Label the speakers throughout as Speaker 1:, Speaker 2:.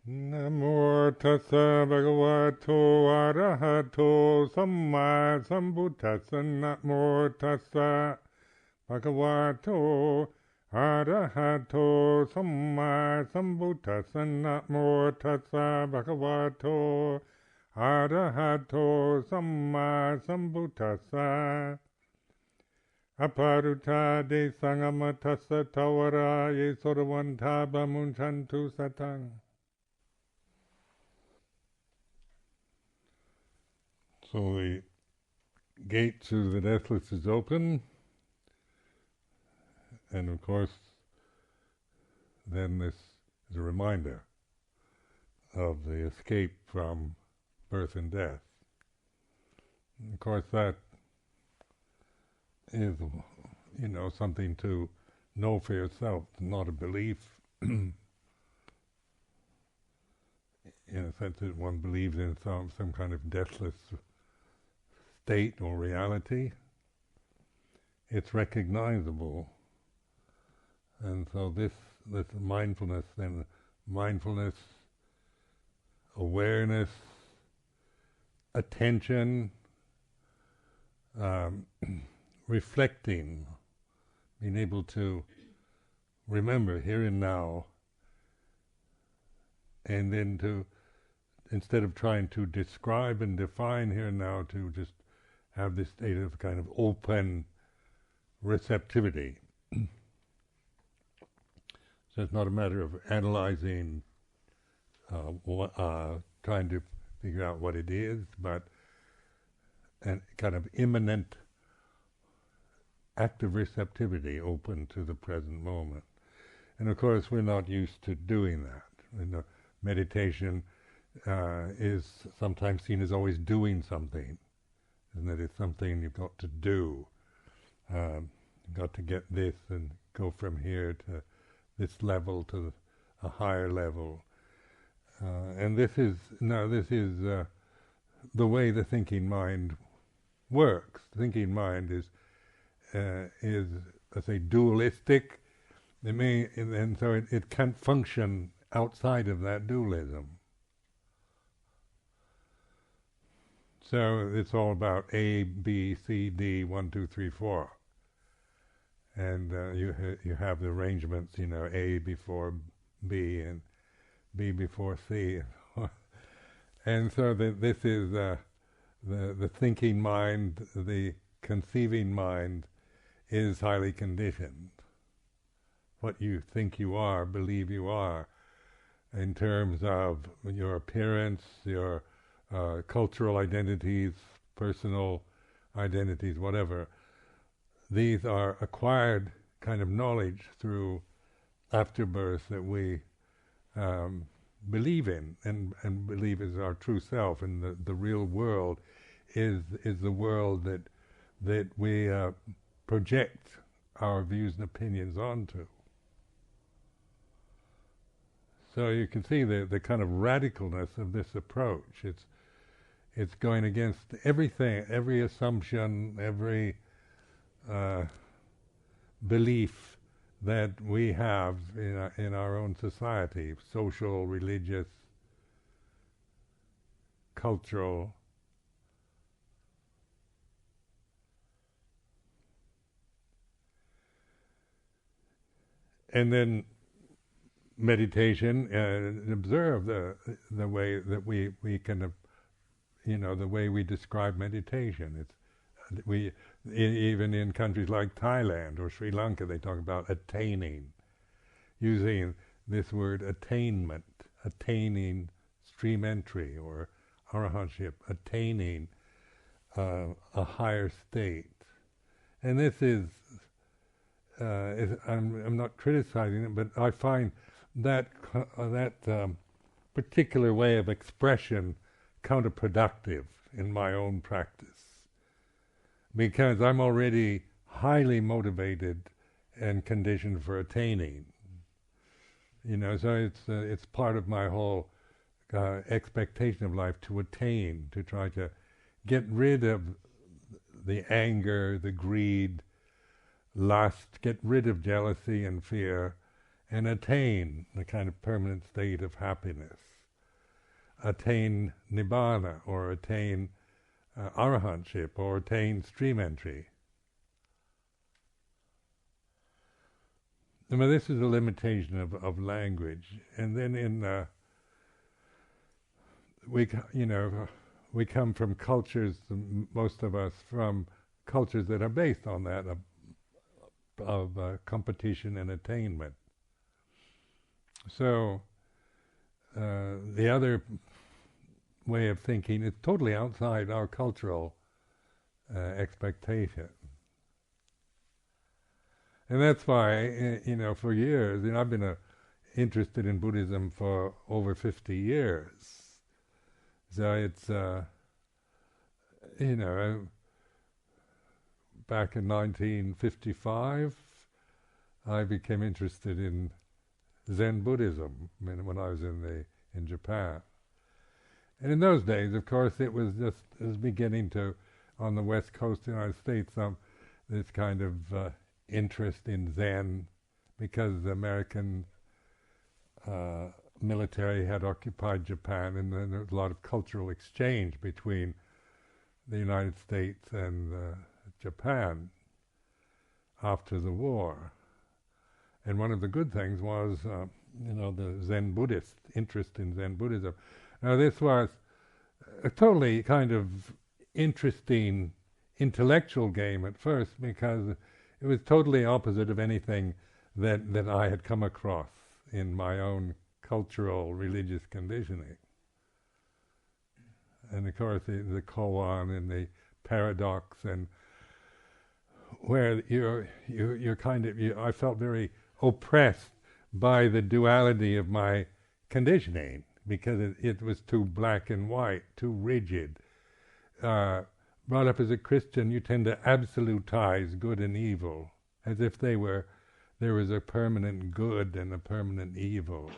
Speaker 1: Namo tassa bhagavato arahato samma sambuddhassa. Namo tassa bhagavato arahato samma sambuddhassa. Namo tassa bhagavato arahato samma sambuddhassa. Aparuta de sangamatassa tawara ye soravantaba munchantu satang. So the gate to the deathless is open, and of course then this is a reminder of the escape from birth and death. And of course that is, something to know for yourself, not a belief in a sense that one believes in some kind of deathless state or reality. It's recognizable. And so this mindfulness, awareness, attention, reflecting, being able to remember here and now, and then to, instead of trying to describe and define here and now, to just have this state of kind of open receptivity. So it's not a matter of analyzing, trying to figure out what it is, but a kind of immanent active receptivity open to the present moment. And of course we're not used to doing that. Meditation is sometimes seen as always doing something, isn't it? It's something you've got to do. You've got to get this and go from here to this level to a higher level. And this is the way the thinking mind works. The thinking mind is, let's say, dualistic. And so it can't function outside of that dualism. So it's all about A, B, C, D, 1, 2, 3, 4. And you have the arrangements, A before B and B before C. And so this is the thinking mind, the conceiving mind is highly conditioned. What you think you are, believe you are, in terms of your appearance, your cultural identities, personal identities, whatever. These are acquired kind of knowledge through afterbirth that we believe in and believe is our true self, and the real world is the world that we project our views and opinions onto. So you can see the kind of radicalness of this approach. It's going against everything, every assumption, every belief that we have in our own society, social, religious, cultural. And then meditation, observe the way that we can, the way we describe meditation. Even in countries like Thailand or Sri Lanka, they talk about attaining, using this word attainment, attaining stream entry or arahantship, attaining a higher state. And this is, I'm not criticizing it, but I find that particular way of expression counterproductive in my own practice, because I'm already highly motivated and conditioned for attaining. So it's part of my whole expectation of life to attain, to try to get rid of the anger, the greed, lust, get rid of jealousy and fear, and attain the kind of permanent state of happiness. attain nibbana, or attain arahantship, or attain stream entry. I mean, this is a limitation of language. And then we come from cultures, most of us from cultures that are based on that, of competition and attainment. So the other way of thinking is totally outside our cultural expectation. And that's why, for years, I've been interested in Buddhism for over 50 years. So it's, back in 1955, I became interested in Zen Buddhism when I was in Japan. And in those days, of course, it was beginning to, on the west coast of the United States, this kind of interest in Zen, because the American military had occupied Japan, and then there was a lot of cultural exchange between the United States and Japan after the war. And one of the good things was, the Zen Buddhist interest in Zen Buddhism. Now this was a totally kind of interesting intellectual game at first, because it was totally opposite of anything that I had come across in my own cultural religious conditioning. And of course the koan and the paradox, and where I felt very oppressed by the duality of my conditioning, because it was too black and white, too rigid. Brought up as a Christian, you tend to absolutize good and evil, as if there was a permanent good and a permanent evil,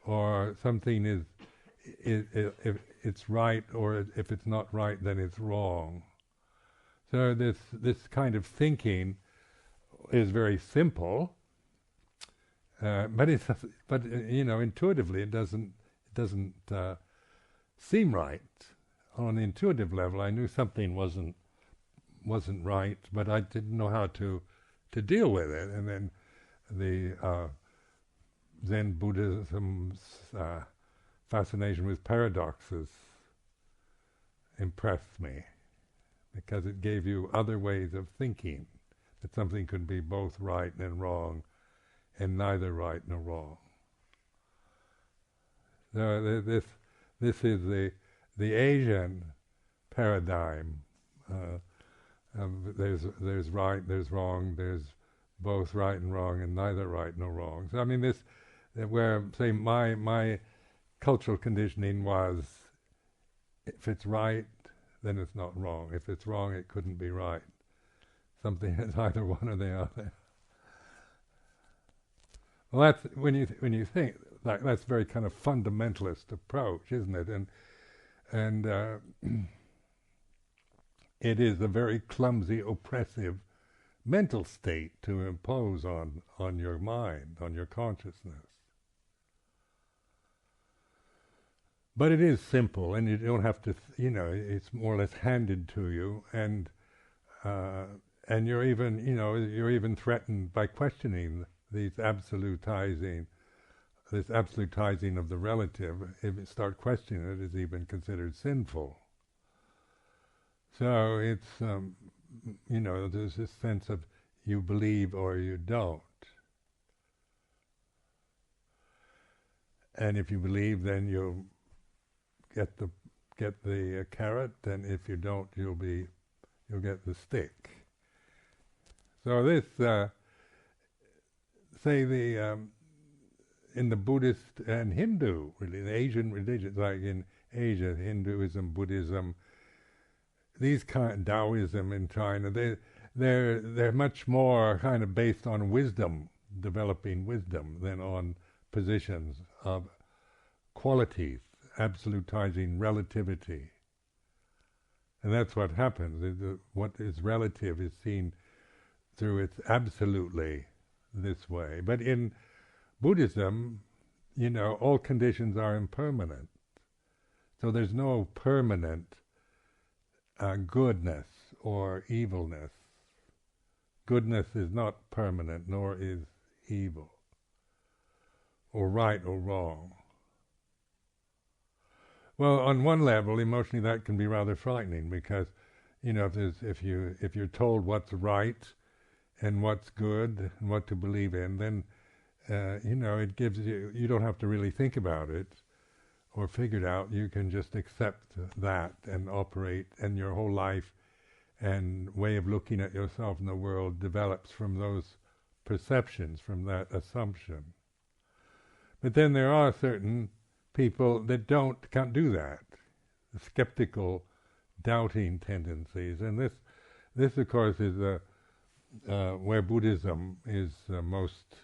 Speaker 1: or something is if it's right, or if it's not right, then it's wrong. So this kind of thinking is very simple, but intuitively it doesn't seem right. On an intuitive level, I knew something wasn't right, but I didn't know how to deal with it. And then the Zen Buddhism's fascination with paradoxes impressed me, because it gave you other ways of thinking, that something could be both right and wrong, and neither right nor wrong. So this is the Asian paradigm. There's right, there's wrong, there's both right and wrong, and neither right nor wrong. So I mean, where say my cultural conditioning was, if it's right, then it's not wrong. If it's wrong, it couldn't be right. Something is either one or the other. Well, that's when you think that's a very kind of fundamentalist approach, isn't it? And it is a very clumsy, oppressive mental state to impose on your mind, on your consciousness. But it is simple, and you don't have to, it's more or less handed to you, and you're even threatened by questioning this absolutizing of the relative. If you start questioning it, it's even considered sinful. So it's, there's this sense of you believe or you don't. And if you believe, then you'll get the carrot, and if you don't, you'll get the stick. So this, in the Buddhist and Hindu, really, the Asian religions, like in Asia, Hinduism, Buddhism, these kind, Taoism in China, they're much more kind of based on wisdom, developing wisdom, than on positions of qualities, absolutizing relativity. And that's what happens. What is relative is seen through its absolutely this way. But in Buddhism, all conditions are impermanent. So there's no permanent goodness or evilness. Goodness is not permanent, nor is evil, or right or wrong. Well, on one level, emotionally, that can be rather frightening because, if you're told what's right and what's good and what to believe in, then it gives you don't have to really think about it or figure it out. You can just accept that and operate, and your whole life and way of looking at yourself in the world develops from those perceptions, from that assumption. But then there are certain people that can't do that, skeptical, doubting tendencies, and this of course is where Buddhism is most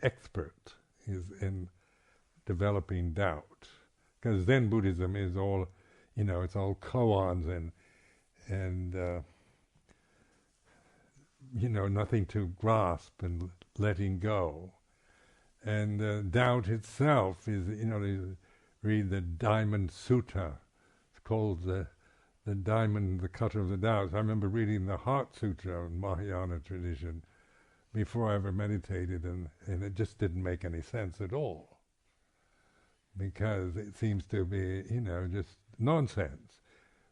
Speaker 1: expert, is in developing doubt, because Zen Buddhism is all, it's all koans and nothing to grasp and letting go. And doubt itself is, you read the Diamond Sutta. It's called the Diamond, the Cutter of the Doubts. I remember reading the Heart Sutra in Mahayana tradition before I ever meditated, and it just didn't make any sense at all, because it seems to be, just nonsense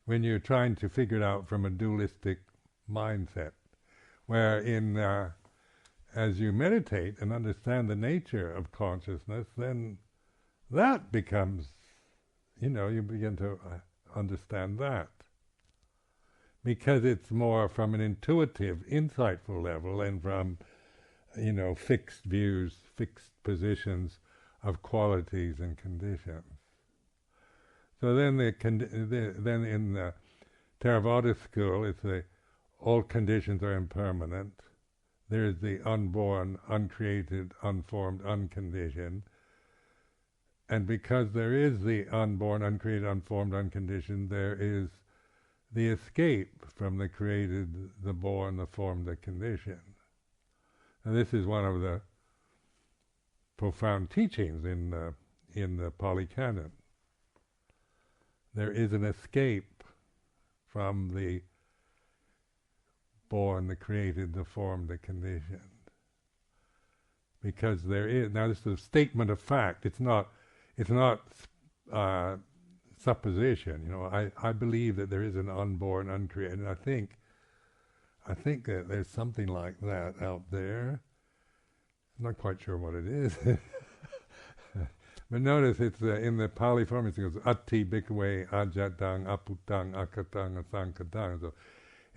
Speaker 1: when you're trying to figure it out from a dualistic mindset, where as you meditate and understand the nature of consciousness, then that becomes, you begin to understand that. Because it's more from an intuitive, insightful level, and from, fixed views, fixed positions of qualities and conditions. So then then in the Theravada school, it's all conditions are impermanent. There is the unborn, uncreated, unformed, unconditioned. And because there is the unborn, uncreated, unformed, unconditioned, there is the escape from the created, the born, the formed, the conditioned. And this is one of the profound teachings in the Pali Canon. There is an escape from the born, the created, the formed, the conditioned. Because there is, now this is a statement of fact, it's not supposition. I believe that there is an unborn, uncreated, and I think that there's something like that out there. I'm not quite sure what it is. But notice it's in the Pali form, it goes, atti bhikkhave ajatang aputang akatang asankatang. So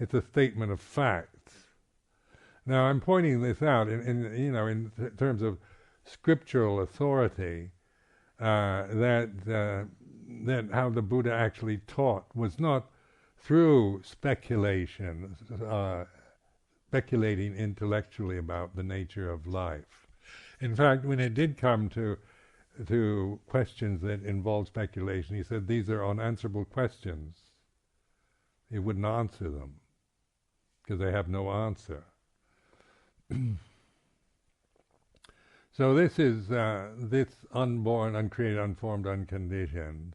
Speaker 1: it's a statement of facts. Now I'm pointing this out in terms of scriptural authority, that how the Buddha actually taught was not through speculation, speculating intellectually about the nature of life. In fact, when it did come to questions that involved speculation, he said these are unanswerable questions. He wouldn't answer them because they have no answer. So this is this unborn, uncreated, unformed, unconditioned,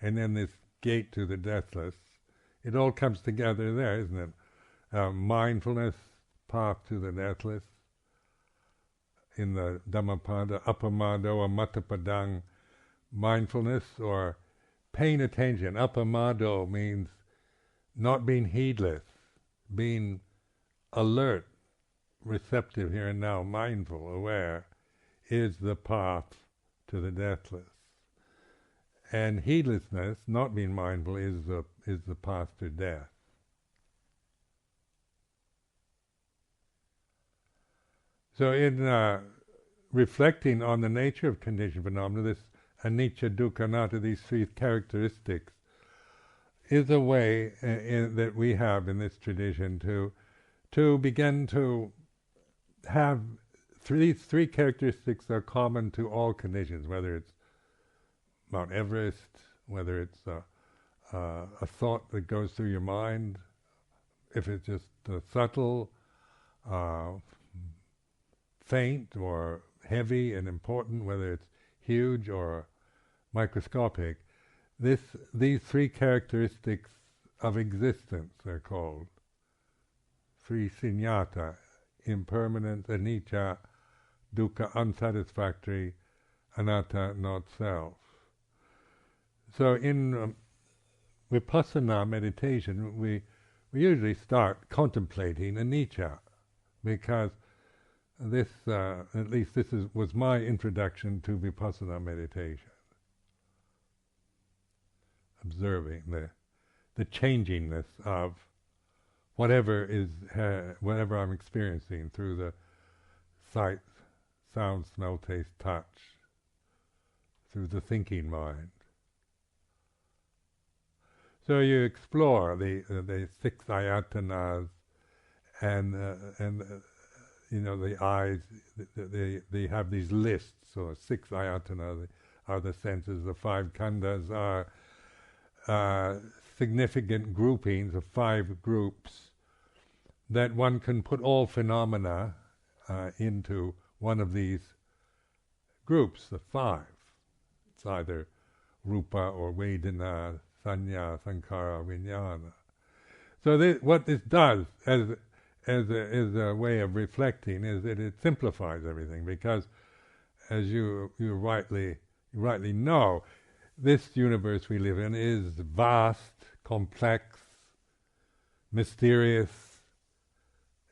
Speaker 1: and then this gate to the deathless. It all comes together there, isn't it? Mindfulness, path to the deathless. In the Dhammapada, appamado amattapadang, mindfulness or paying attention. Appamado means not being heedless, being alert, receptive here and now, mindful, aware, is the path to the deathless. And heedlessness, not being mindful, is the path to death. So in reflecting on the nature of conditioned phenomena, this anicca, dukkha, anatta, these three characteristics, is a way that we have in this tradition to begin to have these three characteristics are common to all conditions, whether it's Mount Everest, whether it's a thought that goes through your mind, if it's just subtle, faint or heavy and important, whether it's huge or microscopic, these three characteristics of existence are called. Three sunyata: impermanence, anicca, dukkha, unsatisfactory, anatta, not self. So in Vipassana meditation, we usually start contemplating anicca, because this, at least this was my introduction to Vipassana meditation. Observing the changingness of whatever I'm experiencing through the sight, sound, smell, taste, touch, through the thinking mind. So you explore the six ayatanas, and the eyes. They have these lists. So 6 ayatana are the senses. The 5 khandhas are significant groupings of 5 groups that one can put all phenomena into one of these groups, the 5. It's either rupa or vedana, sanya, sankhara, vijnana. So what this does as a way of reflecting is that it simplifies everything, because as you rightly know, this universe we live in is vast, complex, mysterious,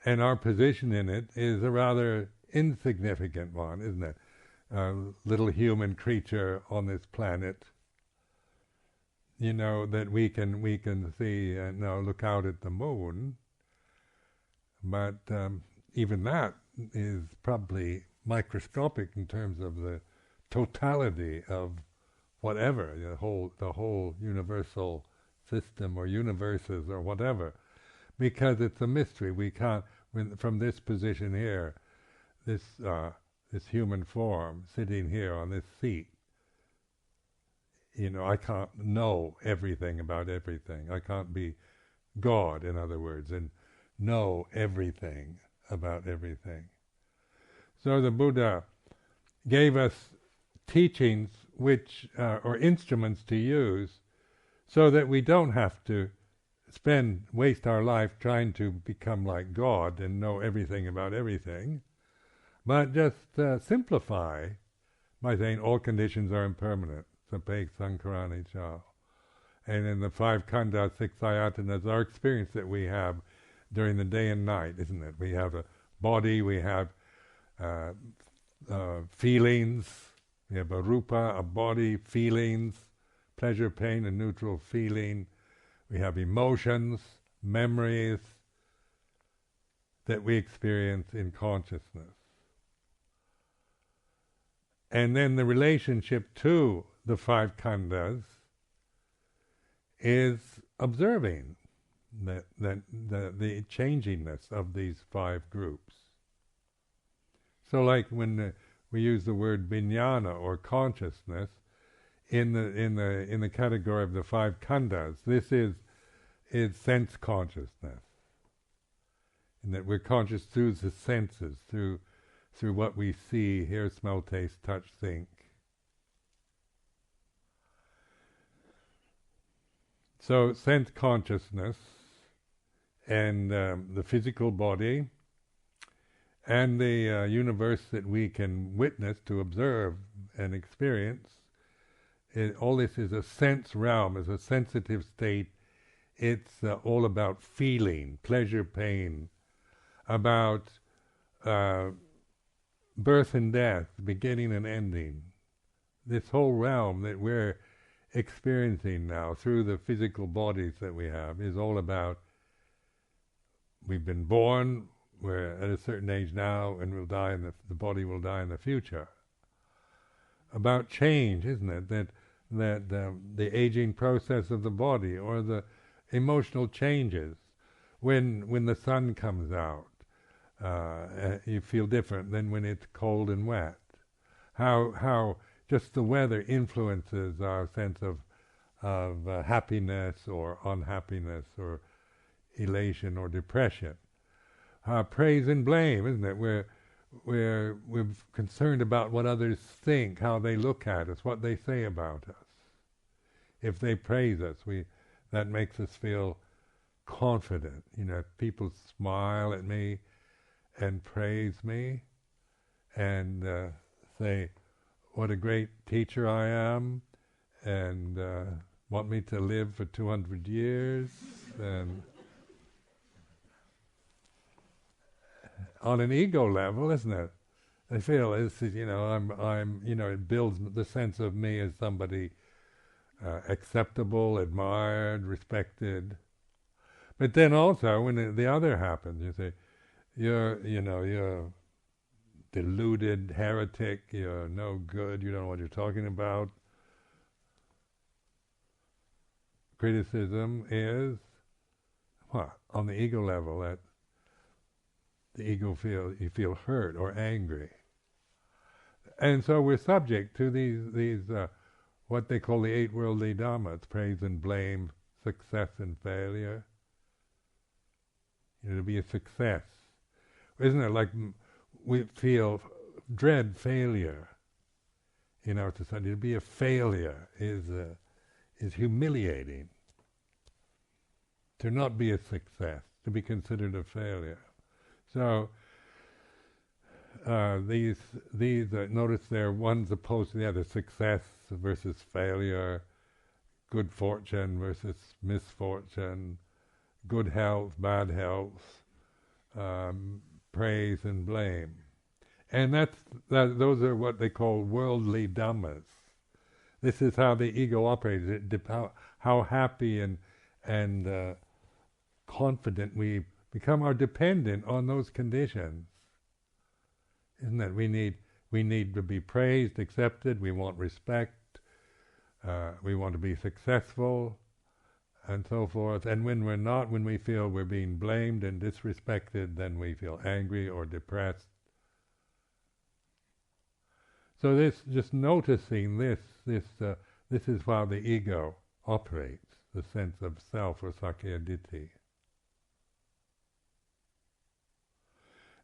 Speaker 1: and our position in it is a rather insignificant one, isn't it? A little human creature on this planet, that we can see, look out at the moon, but even that is probably microscopic in terms of the totality of whatever, the whole universal system or universes or whatever, because it's a mystery. We can't, from this position here, this human form sitting here on this seat, I can't know everything about everything. I can't be God, in other words, and know everything about everything. So the Buddha gave us teachings or instruments to use, so that we don't have to waste our life trying to become like God and know everything about everything, but just simplify by saying all conditions are impermanent. Sapek sankarani Chah. And in the 5 khandhas, 6 ayatanas, our experience that we have during the day and night, isn't it? We have a body, we have feelings, we have a rupa, a body, feelings, pleasure, pain, and neutral feeling. We have emotions, memories that we experience in consciousness. And then the relationship to the 5 khandhas is observing the changingness of these 5 groups. So like when we use the word vijnana or consciousness in the category of the 5 khandhas, this is sense consciousness, in that we're conscious through the senses, through what we see, hear, smell, taste, touch, think. So sense consciousness and the physical body and the universe that we can witness, to observe and experience, all this is a sense realm, is a sensitive state. It's all about feeling, pleasure, pain, about birth and death, beginning and ending. This whole realm that we're experiencing now through the physical bodies that we have is all about, we've been born, we're at a certain age now, and we'll die, and the body will die in the future. About change, isn't it? That the aging process of the body, or the emotional changes. When the sun comes out, you feel different than when it's cold and wet. How just the weather influences our sense of happiness or unhappiness or elation or depression. Praise and blame, isn't it? we're concerned about what others think, how they look at us, what they say about us. If they praise us, that makes us feel confident. If people smile at me and praise me and say what a great teacher I am and want me to live for 200 years, and on an ego level, isn't it? I feel this is, I'm, it builds the sense of me as somebody acceptable, admired, respected. But then also, when the other happens, you say, you're deluded heretic, you're no good, you don't know what you're talking about. Criticism is, what? On the ego level, that the ego you feel hurt or angry. And so we're subject to these what they call the 8 worldly dhammas, praise and blame, success and failure. To be a success. Isn't it like we dread failure in our society? To be a failure is humiliating. To not be a success, to be considered a failure. So these notice they're one's opposed to the other: success versus failure, good fortune versus misfortune, good health, bad health, praise and blame. And those are what they call worldly dhammas. This is how the ego operates. How happy and confident we become are dependent on those conditions. Isn't it? We need to be praised, accepted. We want respect. We want to be successful, and so forth. And when we're not, when we feel we're being blamed and disrespected, then we feel angry or depressed. So just noticing this is how the ego operates, the sense of self or Sakkaya Ditthi.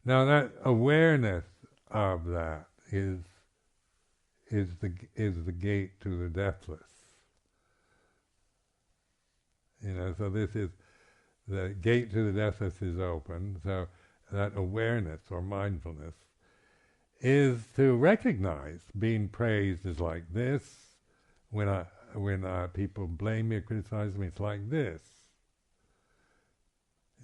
Speaker 1: Now that awareness of that is the gate to the deathless. So this is the gate to the deathless is open. So that awareness or mindfulness is to recognize being praised is like this. When people blame me or criticize me, it's like this.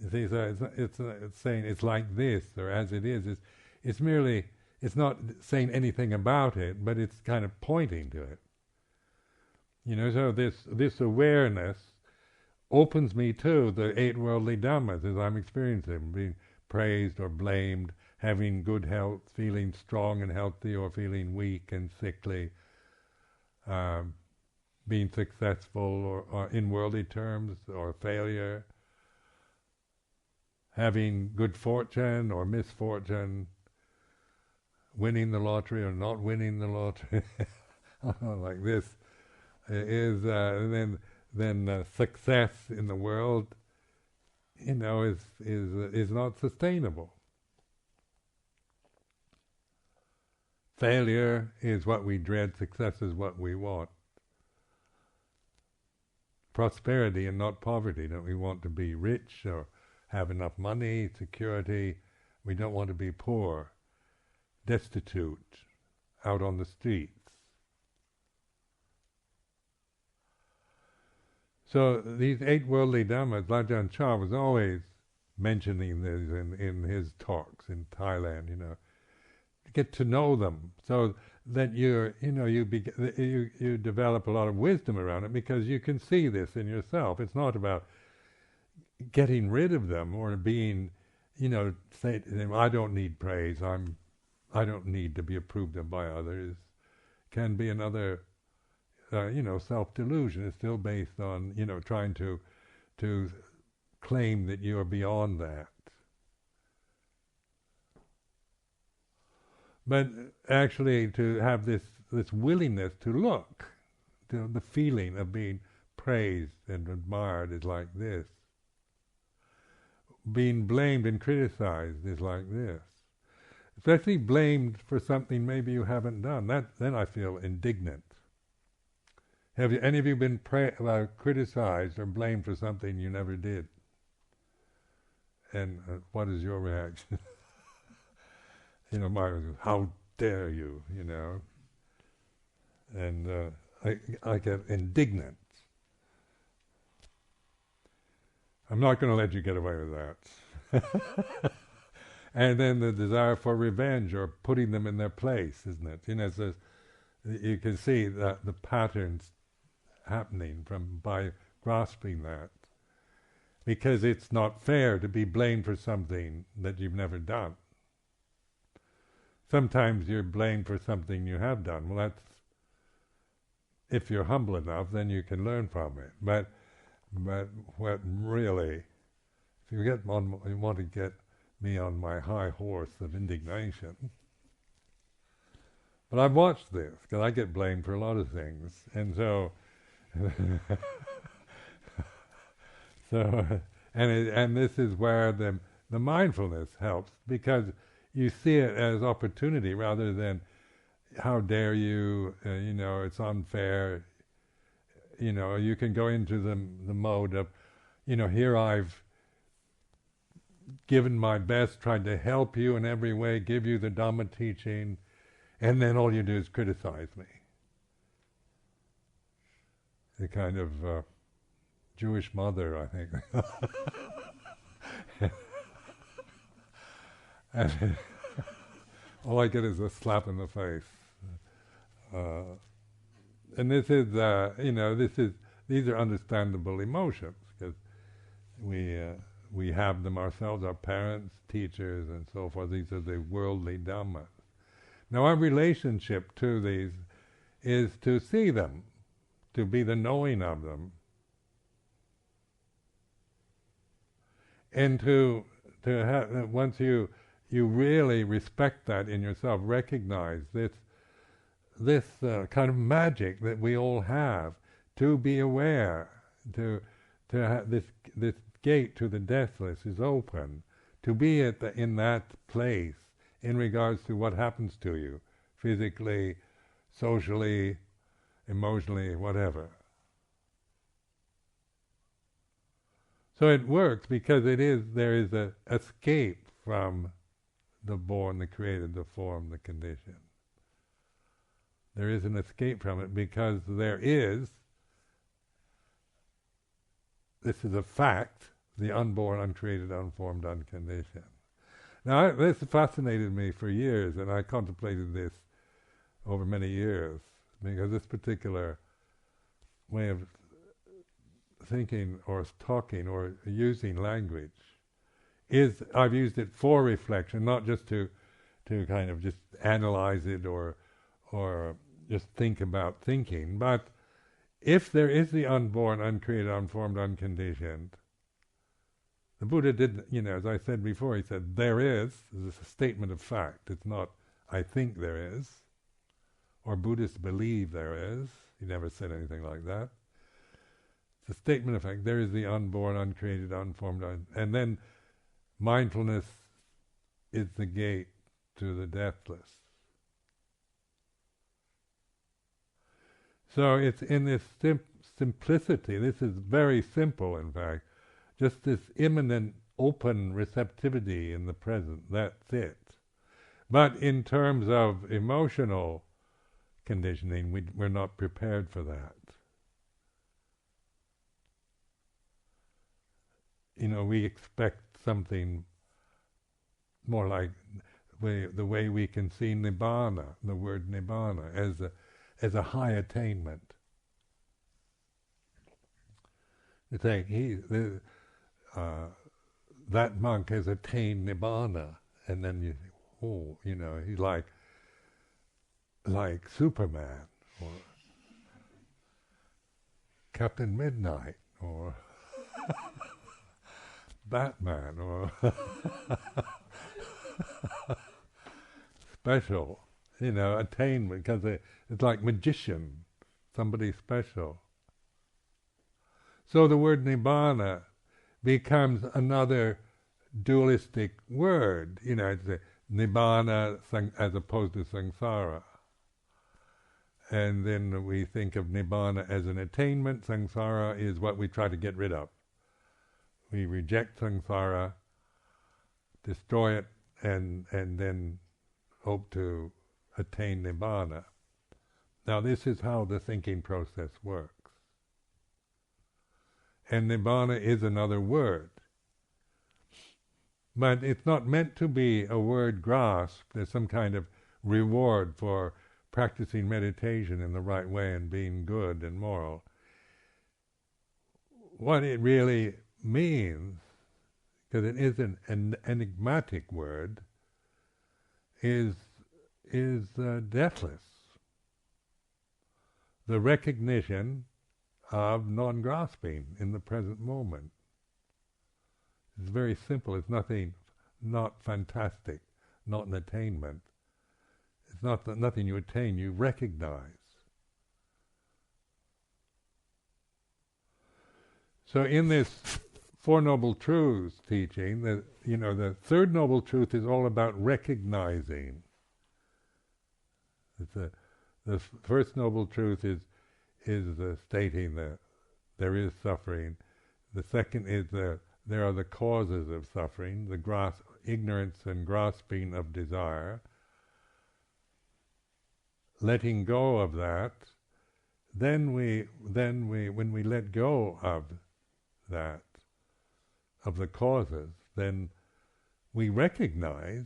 Speaker 1: You see, so it's saying it's like this or as it is. It's merely, it's not saying anything about it, but it's kind of pointing to it. So this awareness opens me to the 8 worldly dhammas as I'm experiencing them, being praised or blamed, having good health, feeling strong and healthy, or feeling weak and sickly, being successful or in worldly terms, or failure, having good fortune or misfortune, winning the lottery or not winning the lottery, like this, is and then success in the world, is not sustainable. Failure is what we dread. Success is what we want. Prosperity and not poverty. Don't we want to be rich or have enough money, security? We don't want to be poor, destitute, out on the streets. So these 8 worldly dhammas, Ajahn Chah was always mentioning this in his talks in Thailand. To get to know them, so that you develop a lot of wisdom around it, because you can see this in yourself. It's not about getting rid of them or being, say, I don't need praise. I don't need to be approved of by others. Can be another, self-delusion. Is still based on, trying to claim that you are beyond that. But actually, to have this willingness to look, the feeling of being praised and admired is like this. Being blamed and criticized is like this. especially blamed for something maybe you haven't done. Then I feel indignant. Have any of you been criticized or blamed for something you never did? And what is your reaction? Mine was, how dare you, And I get indignant. I'm not going to let you get away with that. And then the desire for revenge or putting them in their place, isn't it? So you can see that the patterns happening by grasping that. Because it's not fair to be blamed for something that you've never done. Sometimes you're blamed for something you have done. Well, that's, if you're humble enough, then you can learn from it. But what really, if you want to get me on my high horse of indignation. But I've watched this, because I get blamed for a lot of things. And so, and this is where the mindfulness helps, because you see it as opportunity rather than, how dare you, it's unfair. You can go into the mode of, here I've given my best, tried to help you in every way, give you the Dhamma teaching, and then all you do is criticize me. The kind of Jewish mother, I think. And all I get is a slap in the face. And this is, these are understandable emotions, because we have them ourselves, our parents, teachers, and so forth. These are the worldly dhammas. Now our relationship to these is to see them, to be the knowing of them, and to have, once you really respect that in yourself, recognize this kind of magic that we all have, to be aware, to have this gate to the deathless is open, to be in that place in regards to what happens to you, physically, socially, emotionally, whatever. So it works because there is a escape from the born, the created, the form, the condition. There is an escape from it because this is a fact, the unborn, uncreated, unformed, unconditioned. Now this fascinated me for years, and I contemplated this over many years, because this particular way of thinking or talking or using language I've used it for reflection, not just to kind of just analyze it or just think about thinking, but if there is the unborn, uncreated, unformed, unconditioned, the Buddha didn't, as I said before, he said, there is a statement of fact. It's not, I think there is, or Buddhists believe there is. He never said anything like that. It's a statement of fact. There is the unborn, uncreated, unformed, and then mindfulness is the gate to the deathless. So it's in this simplicity, this is very simple in fact, just this immanent open receptivity in the present, that's it. But in terms of emotional conditioning, we're not prepared for that. We expect something more like the way we can see nibbana, the word nibbana, as a high attainment. You think that monk has attained nibbana, and then you think, he's like Superman or Captain Midnight or Batman or special, attainment, because it's like magician, somebody special. So the word nibbana becomes another dualistic word, it's nibbana as opposed to samsara. And then we think of nibbana as an attainment. Samsara is what we try to get rid of. We reject samsara, destroy it, and then hope to attain nibbana. Now this is how the thinking process works. And nibbana is another word. But it's not meant to be a word grasped as some kind of reward for practicing meditation in the right way and being good and moral. What it really means, because it is an enigmatic word, is deathless. The recognition of non-grasping in the present moment. It's very simple. It's not fantastic, not an attainment. It's nothing you attain, you recognize. So in this Four Noble Truths teaching, the third Noble Truth is all about recognizing. The first Noble Truth is stating that there is suffering. The second is there are the causes of suffering, the ignorance and grasping of desire. Letting go of that, then when we let go of that, of the causes, then we recognize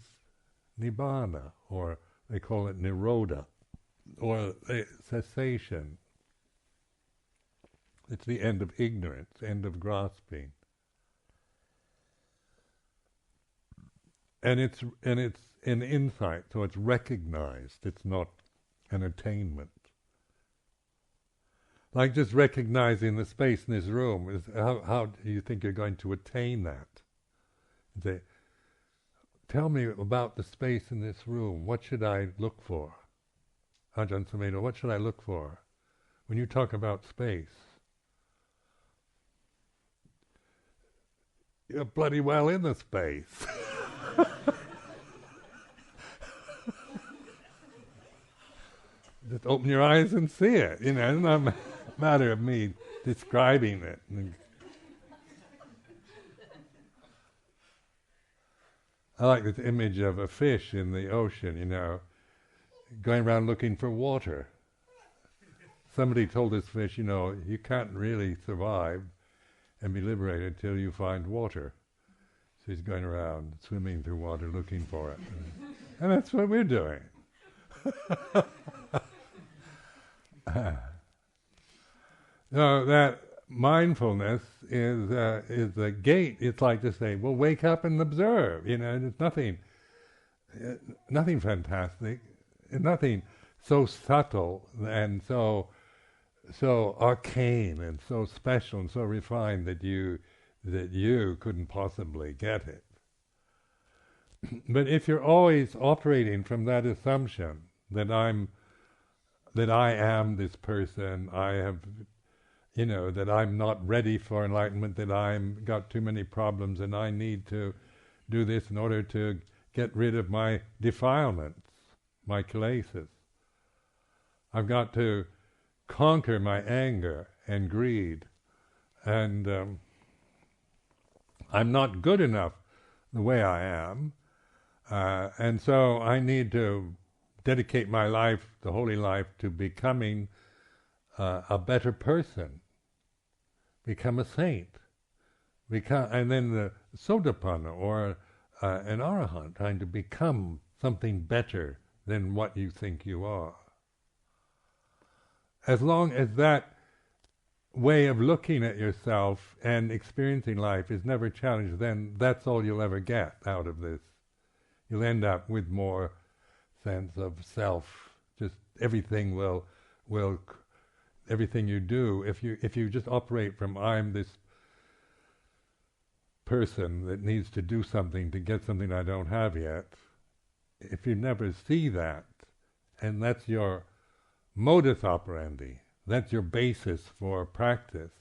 Speaker 1: nibbana, or they call it nirodha, or cessation. It's the end of ignorance, end of grasping. And it's an insight, so it's recognized, it's not an attainment. Like just recognizing the space in this room, is how do you think you're going to attain that? And say, tell me about the space in this room, what should I look for? Ajahn Sumedho, what should I look for? When you talk about space, you're bloody well in the space. Just open your eyes and see it. It's not a matter of me describing it. I like this image of a fish in the ocean, going around looking for water. Somebody told this fish, you can't really survive and be liberated until you find water. So he's going around swimming through water looking for it. And that's what we're doing. So that mindfulness is the gate. It's like to say, well, wake up and observe. It's nothing fantastic, nothing so subtle and so arcane and so special and so refined that you couldn't possibly get it. But if you're always operating from that assumption that I am this person, that I'm not ready for enlightenment, that I've got too many problems and I need to do this in order to get rid of my defilements, my kilesas. I've got to conquer my anger and greed, and I'm not good enough the way I am, and so I need to dedicate my life, the holy life, to becoming a better person, become a saint, and then the sotapanna, or an arahant, trying to become something better than what you think you are. As long as that way of looking at yourself and experiencing life is never challenged, then that's all you'll ever get out of this. You'll end up with more sense of self. Just everything everything you do, if you just operate from I'm this person that needs to do something to get something I don't have yet, if you never see that, and that's your modus operandi, that's your basis for practice,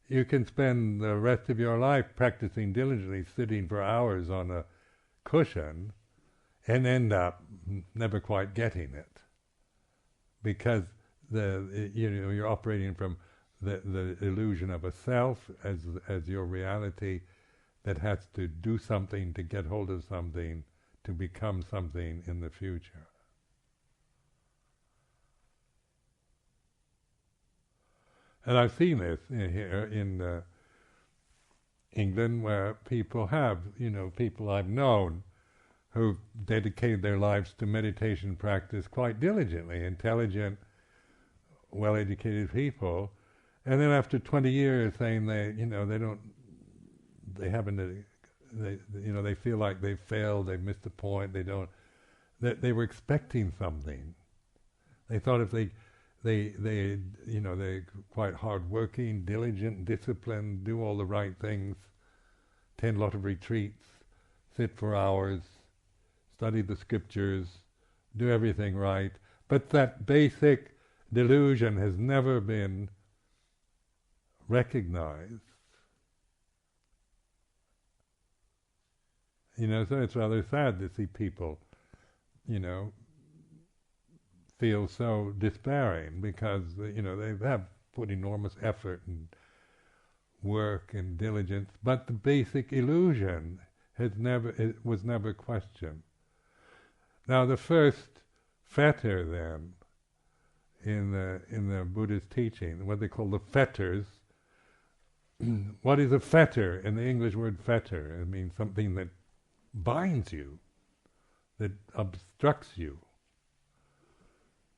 Speaker 1: you can spend the rest of your life practicing diligently, sitting for hours on a cushion and end up never quite getting it, because you're operating from the illusion of a self as your reality that has to do something to get hold of something to become something in the future. And I've seen this here in England, where people have, people I've known who've dedicated their lives to meditation practice quite diligently, intelligent, well-educated people, and then after 20 years saying they feel like they've failed, they've missed the point, they were expecting something. They thought if they're quite hard-working, diligent, disciplined, do all the right things, attend a lot of retreats, sit for hours, study the scriptures, do everything right, but that basic delusion has never been recognized. So it's rather sad to see people, feel so despairing, because they have put enormous effort and work and diligence, but the basic illusion was never questioned. Now the first fetter then in the Buddhist teaching, what they call the fetters. What is a fetter? In the English word fetter, it means something that binds you, that obstructs you.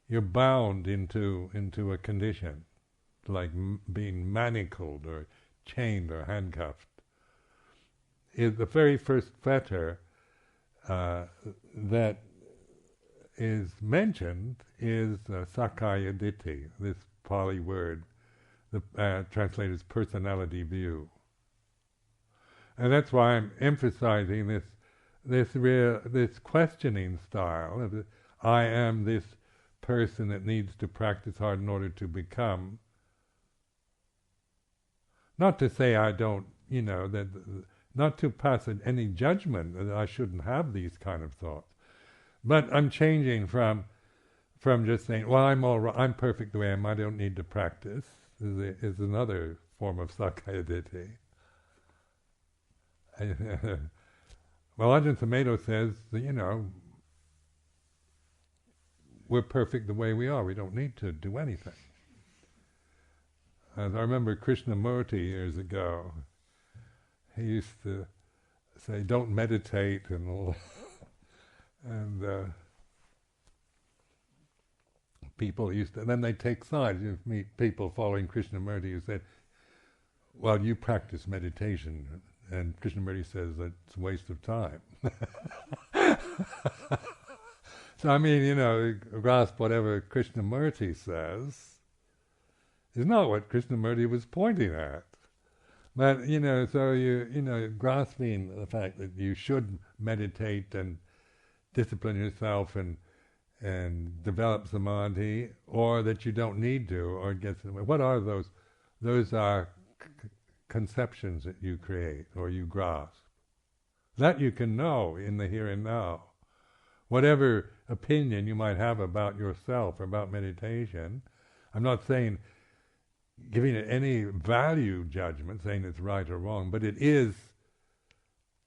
Speaker 1: You're bound into a condition, like being manacled or chained or handcuffed. The very first fetter that is mentioned is Sakkaya Ditthi, this Pali word, translated as personality view. And that's why I'm emphasizing this questioning style of I am this person that needs to practice hard in order to become. Not to say I don't, not to pass any judgment that I shouldn't have these kind of thoughts. But I'm changing from just saying, well, I'm perfect the way I am, I don't need to practice, is another form of Sakkaya Ditthi. Well, Ajahn Sumedho says that, we're perfect the way we are, we don't need to do anything. As I remember Krishnamurti years ago, he used to say, don't meditate and all. And people used to, and then they take sides. You meet people following Krishnamurti who said, well, you practice meditation, and Krishnamurti says that it's a waste of time. So grasp whatever Krishnamurti says is not what Krishnamurti was pointing at. But, so grasping the fact that you should meditate and discipline yourself and develop samadhi, or that you don't need to, or it gets in the way. What are those? Those are conceptions that you create or you grasp. That you can know in the here and now. Whatever opinion you might have about yourself or about meditation, I'm not saying giving it any value judgment, saying it's right or wrong, but it is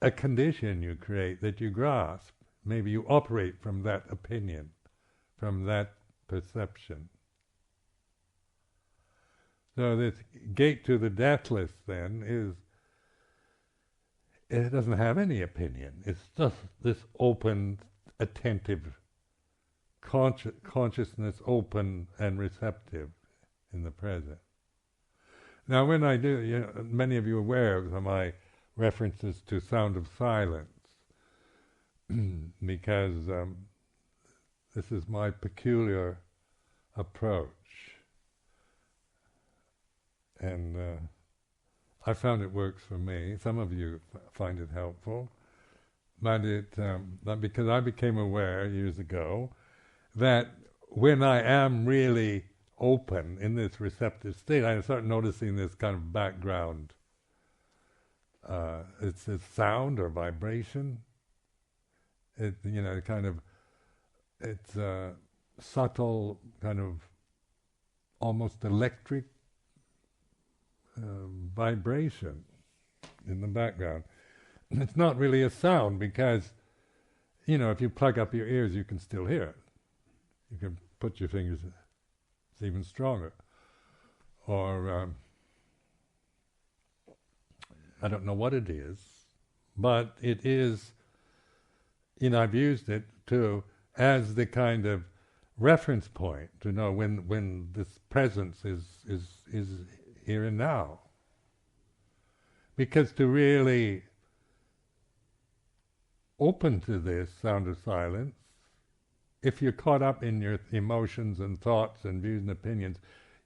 Speaker 1: a condition you create that you grasp. Maybe you operate from that opinion, from that perception. So this gate to the deathless then it doesn't have any opinion. It's just this open, attentive consciousness, open and receptive in the present. Now when I do, many of you are aware of my references to sound of silence, because this is my peculiar approach, and I found it works for me. Some of you find it helpful, but because I became aware years ago that when I am really open in this receptive state, I start noticing this kind of background. It's a sound or vibration. It, kind of, it's a subtle kind of almost electric vibration in the background. It's not really a sound because, if you plug up your ears, you can still hear it. You can put your fingers, it's even stronger. Or, I don't know what it is, but it is, I've used it too as the kind of reference point to know when this presence is here and now. Because to really open to this sound of silence, if you're caught up in your emotions and thoughts and views and opinions,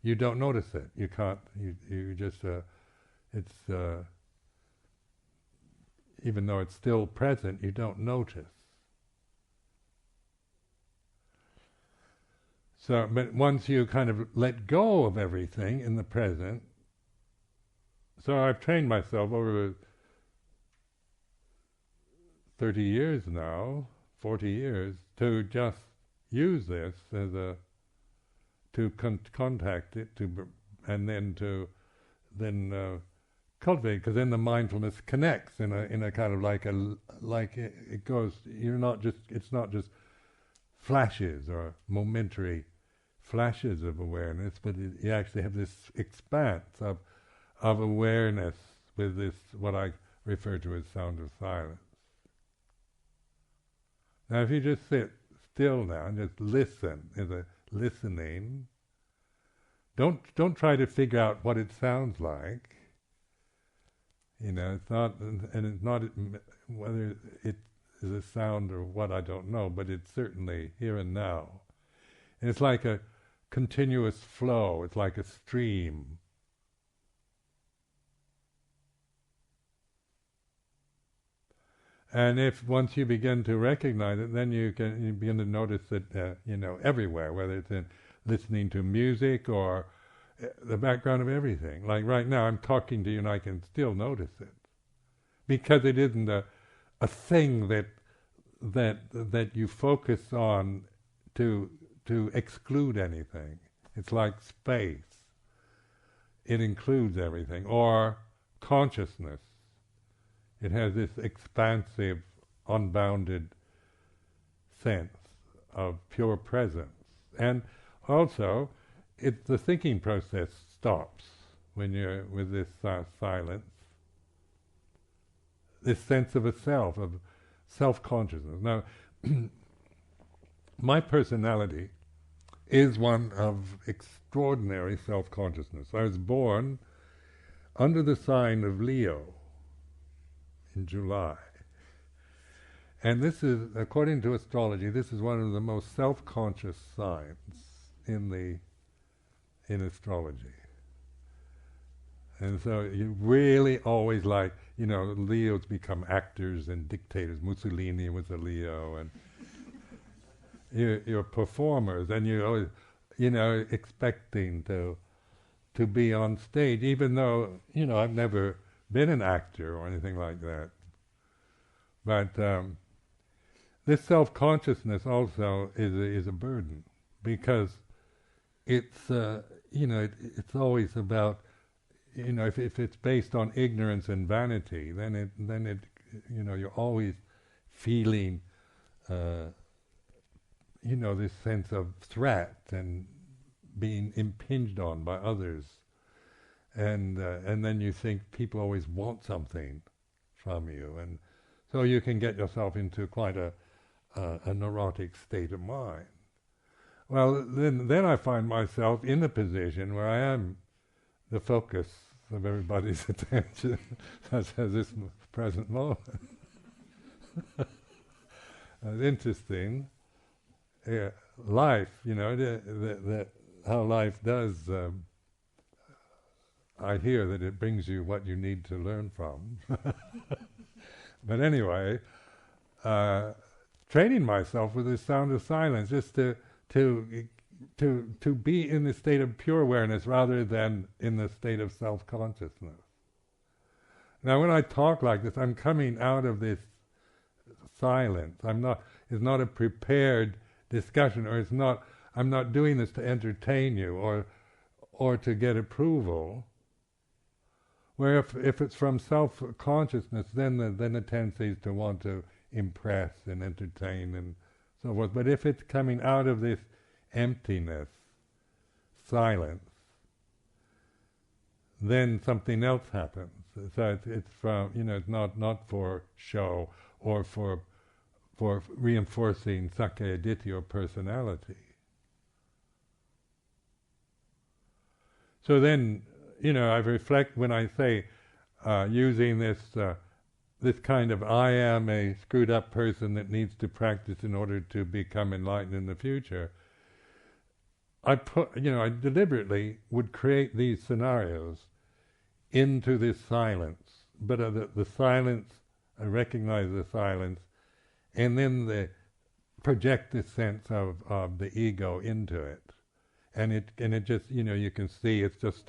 Speaker 1: you don't notice it. You can't, you just, it's, even though it's still present, you don't notice. So, but once you kind of let go of everything in the present, so I've trained myself over 30 years now, 40 years, to just use this as to contact it, and then to cultivate, because then the mindfulness connects in a kind of like it goes. It's not just flashes or momentary flashes of awareness, but you actually have this expanse of awareness with this, what I refer to as sound of silence. Now if you just sit still now and just listen, as a listening, don't try to figure out what it sounds like. It's not, and it's not whether it is a sound or what, I don't know, but it's certainly here and now. And it's like a continuous flow, it's like a stream. And if once you begin to recognize it, then you begin to notice it, everywhere, whether it's in listening to music or the background of everything. Like right now, I'm talking to you and I can still notice it. Because it isn't a thing that you focus on to exclude anything. It's like space. It includes everything. Or consciousness. It has this expansive, unbounded sense of pure presence. And also, the thinking process stops when you're with this silence. This sense of a self, of self-consciousness. Now, my personality is one of extraordinary self-consciousness. I was born under the sign of Leo in July. And this is, according to astrology, this is one of the most self-conscious signs in astrology. And so you really always Leos become actors and dictators. Mussolini was a Leo, and you're performers, and you're always, expecting to be on stage, even though, I've never been an actor or anything like that. But this self-consciousness also is a burden, because it's it's always about, if it's based on ignorance and vanity, then it you're always feeling this sense of threat and being impinged on by others, and then you think people always want something from you, and so you can get yourself into quite a neurotic state of mind. Well, then I find myself in a position where I am the focus of everybody's attention, such as this present moment. It's interesting. Life, how life does. I hear that it brings you what you need to learn from. But anyway, training myself with this sound of silence, just to be in the state of pure awareness rather than in the state of self-consciousness. Now when I talk like this, I'm coming out of this silence. It's not a prepared discussion, or it's not. I'm not doing this to entertain you or to get approval. Where if it's from self-consciousness, then the tendency is to want to impress and entertain and so forth. But if it's coming out of this emptiness, silence, then something else happens. So it's from, it's not for show or for reinforcing sakkaya ditthi or personality. So then, I reflect when I say using this kind of I am a screwed up person that needs to practice in order to become enlightened in the future. I deliberately would create these scenarios into this silence, but the silence, I recognize the silence, and then project this sense of the ego into it, and it just, you can see it's just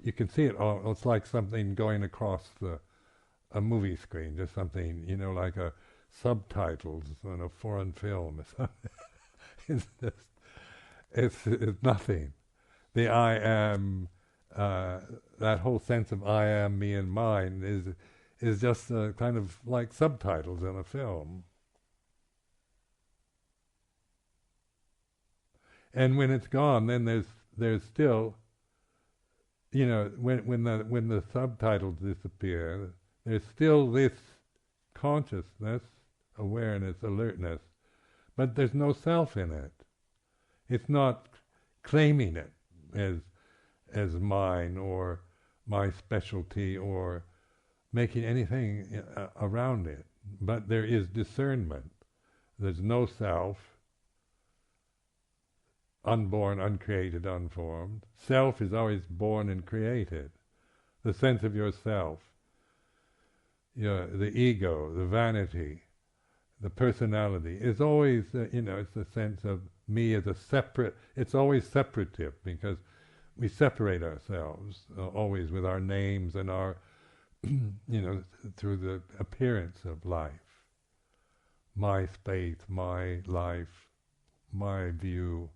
Speaker 1: you can see it all. It's like something going across a movie screen, just something, like a subtitles on a foreign film or something. It's nothing. The I am, that whole sense of I am, me and mine is just kind of like subtitles in a film. And when it's gone, then there's still, when the subtitles disappear, there's still this consciousness, awareness, alertness, but there's no self in it. It's not claiming it as mine or my specialty or making anything around it. But there is discernment. There's no self, unborn, uncreated, unformed. Self is always born and created. The sense of yourself, the ego, the vanity, the personality is always, it's the sense of me as a separate. It's always separative because we separate ourselves always with our names and our, through the appearance of life. My space, my life, my view.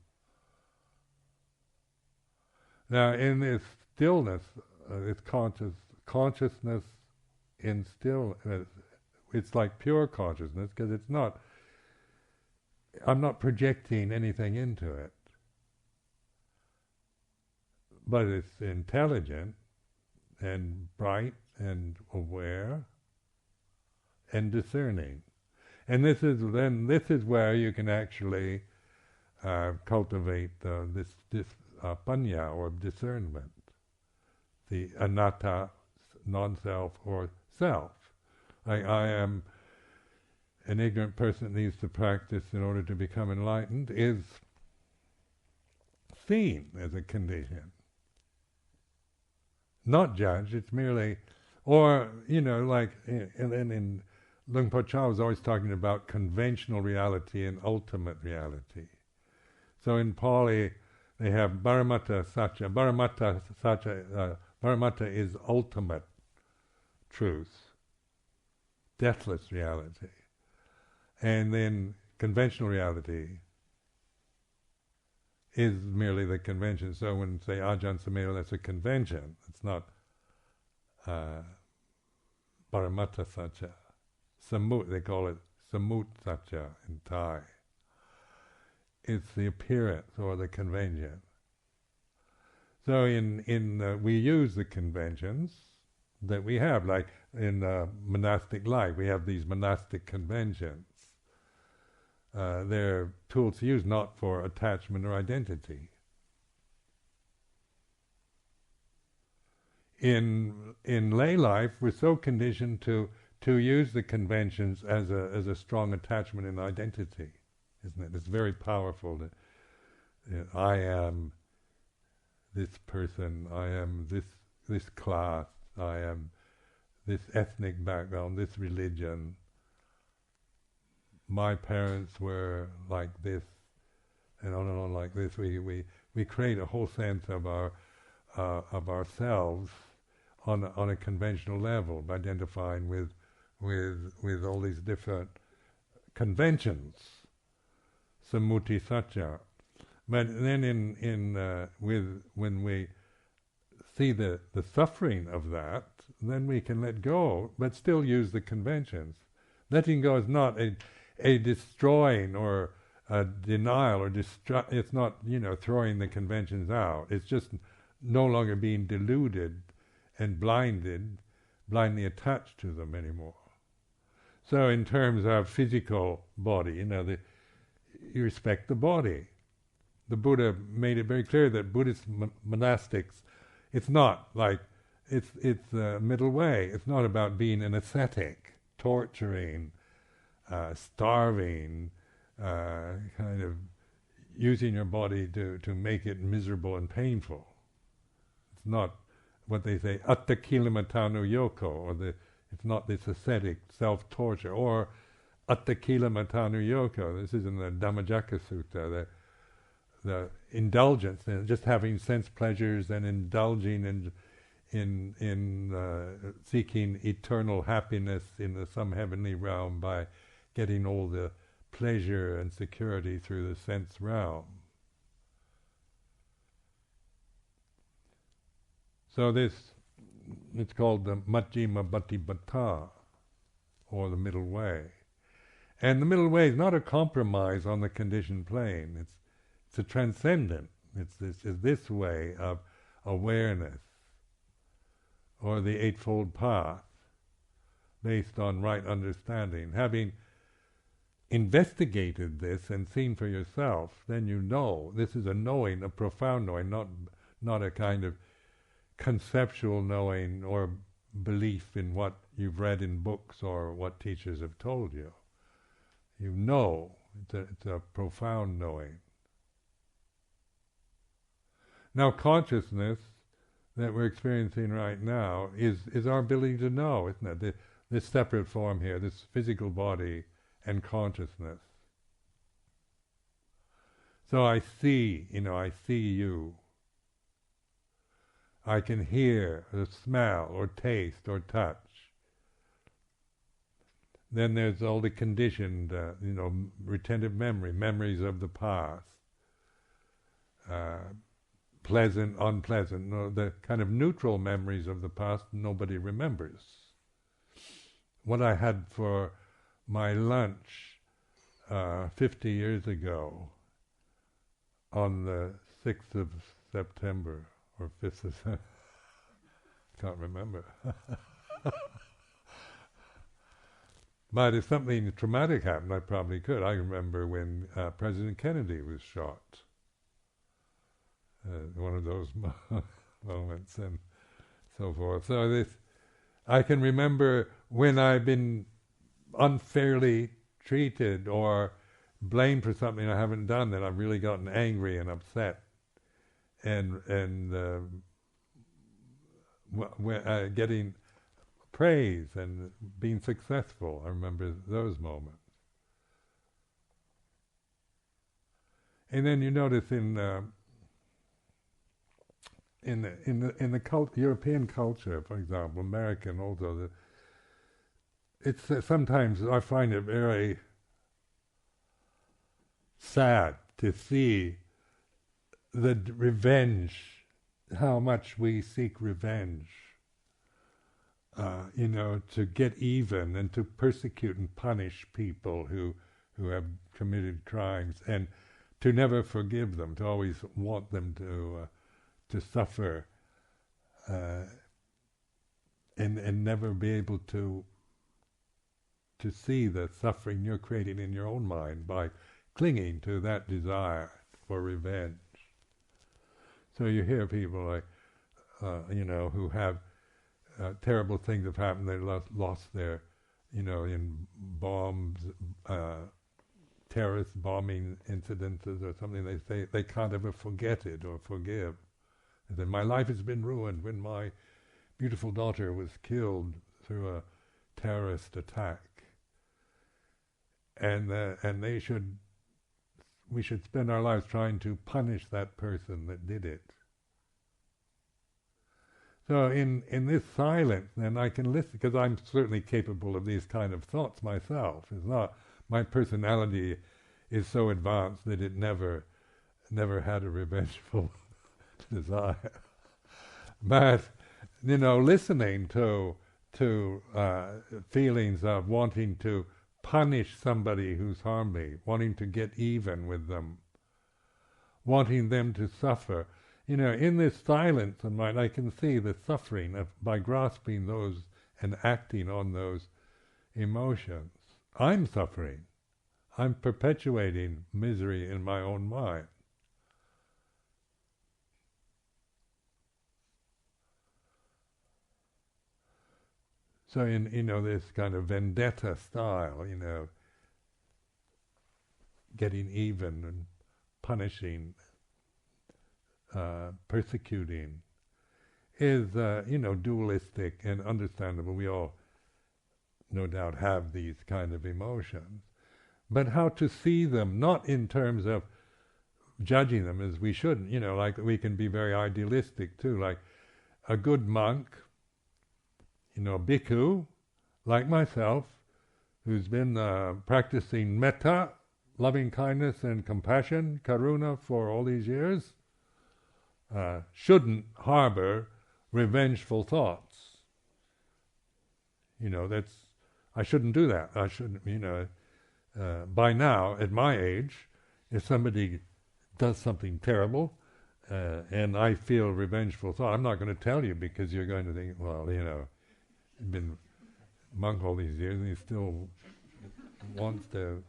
Speaker 1: Now, in this stillness, this consciousness in stillness, it's like pure consciousness because it's not. I'm not projecting anything into it, but it's intelligent and bright and aware and discerning, and this is where you can actually cultivate this panya or discernment, the anatta, non-self or self. I am an ignorant person that needs to practice in order to become enlightened is seen as a condition. Not judged, it's merely, or, like, and then in Luang Por Chah was always talking about conventional reality and ultimate reality. So in Pali, they have Paramatta Satya. Paramatta is ultimate truth, deathless reality. And then conventional reality is merely the convention. So when say Ajahn Sumedho, that's a convention. It's not Paramatta Satya. Samut, they call it Samut Satya in Thai. It's the appearance or the convention. So we use the conventions that we have, like in monastic life, we have these monastic conventions. They're tools to use, not for attachment or identity. In lay life, we're so conditioned to use the conventions as a strong attachment and identity, isn't it? It's very powerful that I am this person, I am this class, I am this ethnic background, this religion. My parents were like this, and on like this. We create a whole sense of ourselves on a conventional level by identifying with all these different conventions, sammuti satya. But then when we see the suffering of that, then we can let go, but still use the conventions. Letting go is not a destroying or a denial or it's not, throwing the conventions out. It's just no longer being deluded and blindly attached to them anymore. So in terms of physical body, you respect the body. The Buddha made it very clear that Buddhist monastics, it's not like, it's the middle way. It's not about being an ascetic, torturing, starving, kind of using your body to make it miserable and painful. It's not what they say, attakilamattanu yoko, or it's not this ascetic self-torture, or attakilamattanu yoko. This is in the Dhammajaka Sutta, the indulgence, just having sense pleasures and indulging in seeking eternal happiness in some heavenly realm by getting all the pleasure and security through the sense realm. So it's called the Majjhima Patipada, or the middle way. And the middle way is not a compromise on the conditioned plane. It's a transcendent. It's this way of awareness, or the Eightfold Path, based on right understanding. Having investigated this and seen for yourself, then you know this is a knowing, a profound knowing, not a kind of conceptual knowing or belief in what you've read in books or what teachers have told you. You know, it's a profound knowing. Now consciousness that we're experiencing right now is our ability to know, isn't it? This separate form here, this physical body and consciousness. So I see you. I can hear or smell or taste or touch. Then there's all the conditioned, retentive memories of the past. Pleasant, unpleasant, the kind of neutral memories of the past nobody remembers. What I had for my lunch 50 years ago on the 6th of September, or 5th of September, can't remember. But if something traumatic happened, I probably could. I remember when President Kennedy was shot. One of those moments and so forth. So I can remember when I've been unfairly treated or blamed for something I haven't done, that I've really gotten angry and upset, and getting praise and being successful. I remember those moments. And then you notice in the European culture, for example, American also, it's sometimes I find it very sad to see the revenge, how much we seek revenge, to get even and to persecute and punish people who have committed crimes, and to never forgive them, to always want them to suffer, and never be able to see the suffering you're creating in your own mind by clinging to that desire for revenge. So you hear people like, who have terrible things have happened. They lost their, in bombs, terrorist bombing incidences or something. They say they can't ever forget it or forgive. They say, my life has been ruined when my beautiful daughter was killed through a terrorist attack. And we should spend our lives trying to punish that person that did it. So in this silence, then I can listen, because I'm certainly capable of these kind of thoughts myself. It's not my personality is so advanced that it never had a revengeful desire. But listening to feelings of wanting to punish somebody who's harmed me, wanting to get even with them, wanting them to suffer. In this silence of mind, I can see the suffering by grasping those and acting on those emotions. I'm suffering. I'm perpetuating misery in my own mind. So in this kind of vendetta style, getting even and punishing, persecuting, is dualistic and understandable. We all, no doubt, have these kind of emotions, but how to see them, not in terms of judging them as we shouldn't. Like we can be very idealistic too, like a good monk. Bhikkhu, like myself, who's been practicing metta, loving kindness and compassion, karuna, for all these years, shouldn't harbor revengeful thoughts. I shouldn't do that. I shouldn't, by now, at my age, if somebody does something terrible, and I feel revengeful thought, I'm not going to tell you, because you're going to think, well, been monk all these years and he still wants to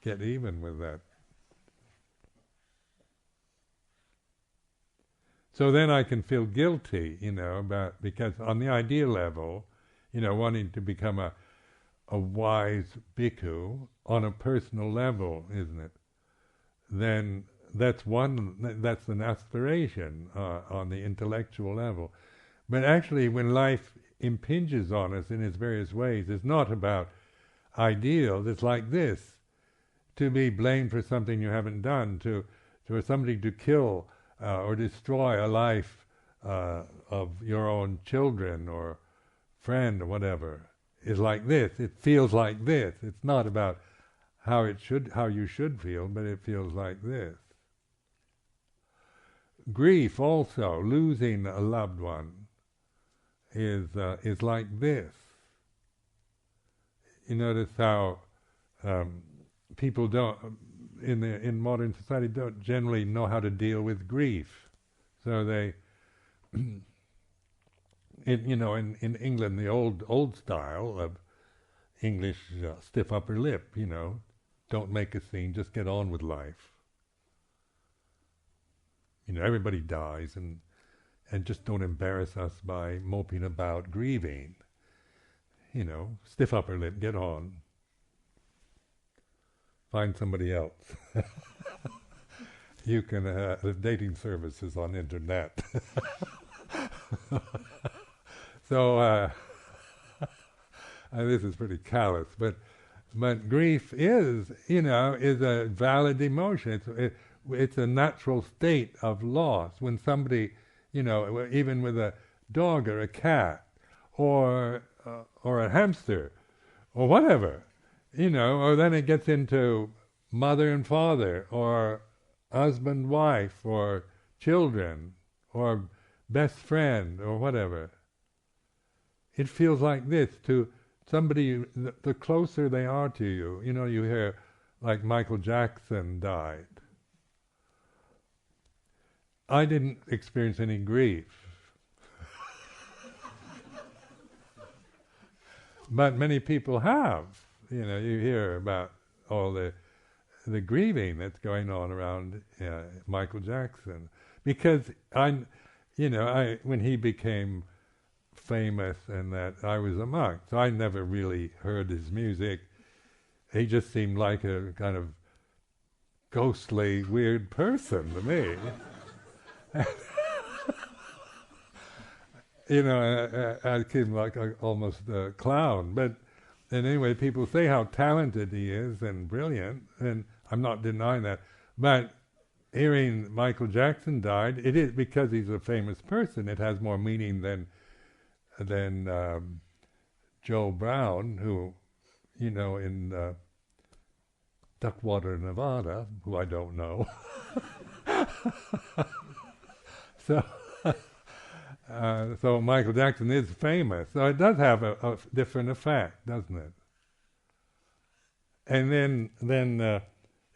Speaker 1: get even with that. So then I can feel guilty, because on the idea level, wanting to become a wise bhikkhu on a personal level, isn't it? Then that's an aspiration on the intellectual level. But actually, when life impinges on us in its various ways, it's not about ideals. It's like this: to be blamed for something you haven't done, for somebody to kill or destroy a life of your own children or friend or whatever, is like this. It feels like this. It's not about how you should feel, but it feels like this. Grief also, losing a loved one, is like this. You notice how people don't, in modern society, don't generally know how to deal with grief. So they, in England, the old style of English stiff upper lip, don't make a scene, just get on with life. Everybody dies, and just don't embarrass us by moping about grieving. Stiff upper lip, get on. Find somebody else. You can, the dating services on internet. So, this is pretty callous, but grief is a valid emotion. It's a natural state of loss. When somebody, even with a dog or a cat or a hamster or whatever, or then it gets into mother and father or husband, wife, or children, or best friend, or whatever. It feels like this to somebody, the closer they are to you. You hear, like Michael Jackson died. I didn't experience any grief. But many people have. You hear about all the grieving that's going on around Michael Jackson, because when he became famous and that, I was a monk, so I never really heard his music. He just seemed like a kind of ghostly, weird person to me. I seemed like almost a clown, but and anyway, people say how talented he is and brilliant, and I'm not denying that. But hearing Michael Jackson died, it is because he's a famous person. It has more meaning than Joe Brown, who, in Duckwater, Nevada, who I don't know. So, so Michael Jackson is famous. So it does have a different effect, doesn't it? And then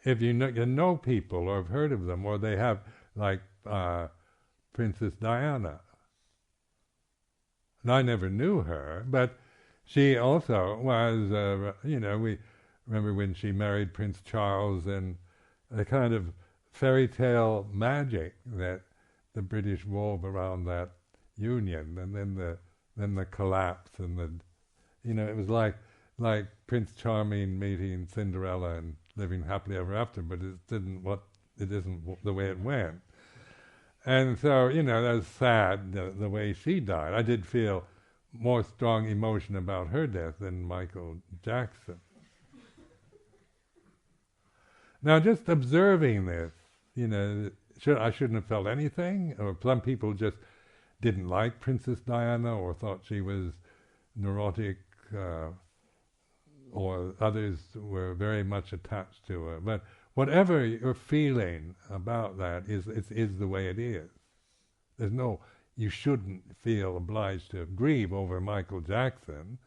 Speaker 1: if you know people or have heard of them, or they have, like Princess Diana. And I never knew her, but she also was, we remember when she married Prince Charles, and the kind of fairy tale magic that the British wove around that union, and then the collapse, and it was like Prince Charming meeting Cinderella and living happily ever after, but it isn't the way it went. And so, that was sad, the way she died. I did feel more strong emotion about her death than Michael Jackson. Now, just observing this, I shouldn't have felt anything, or some people just didn't like Princess Diana or thought she was neurotic, or others were very much attached to her. But whatever you're feeling about that is the way it is. You shouldn't feel obliged to grieve over Michael Jackson.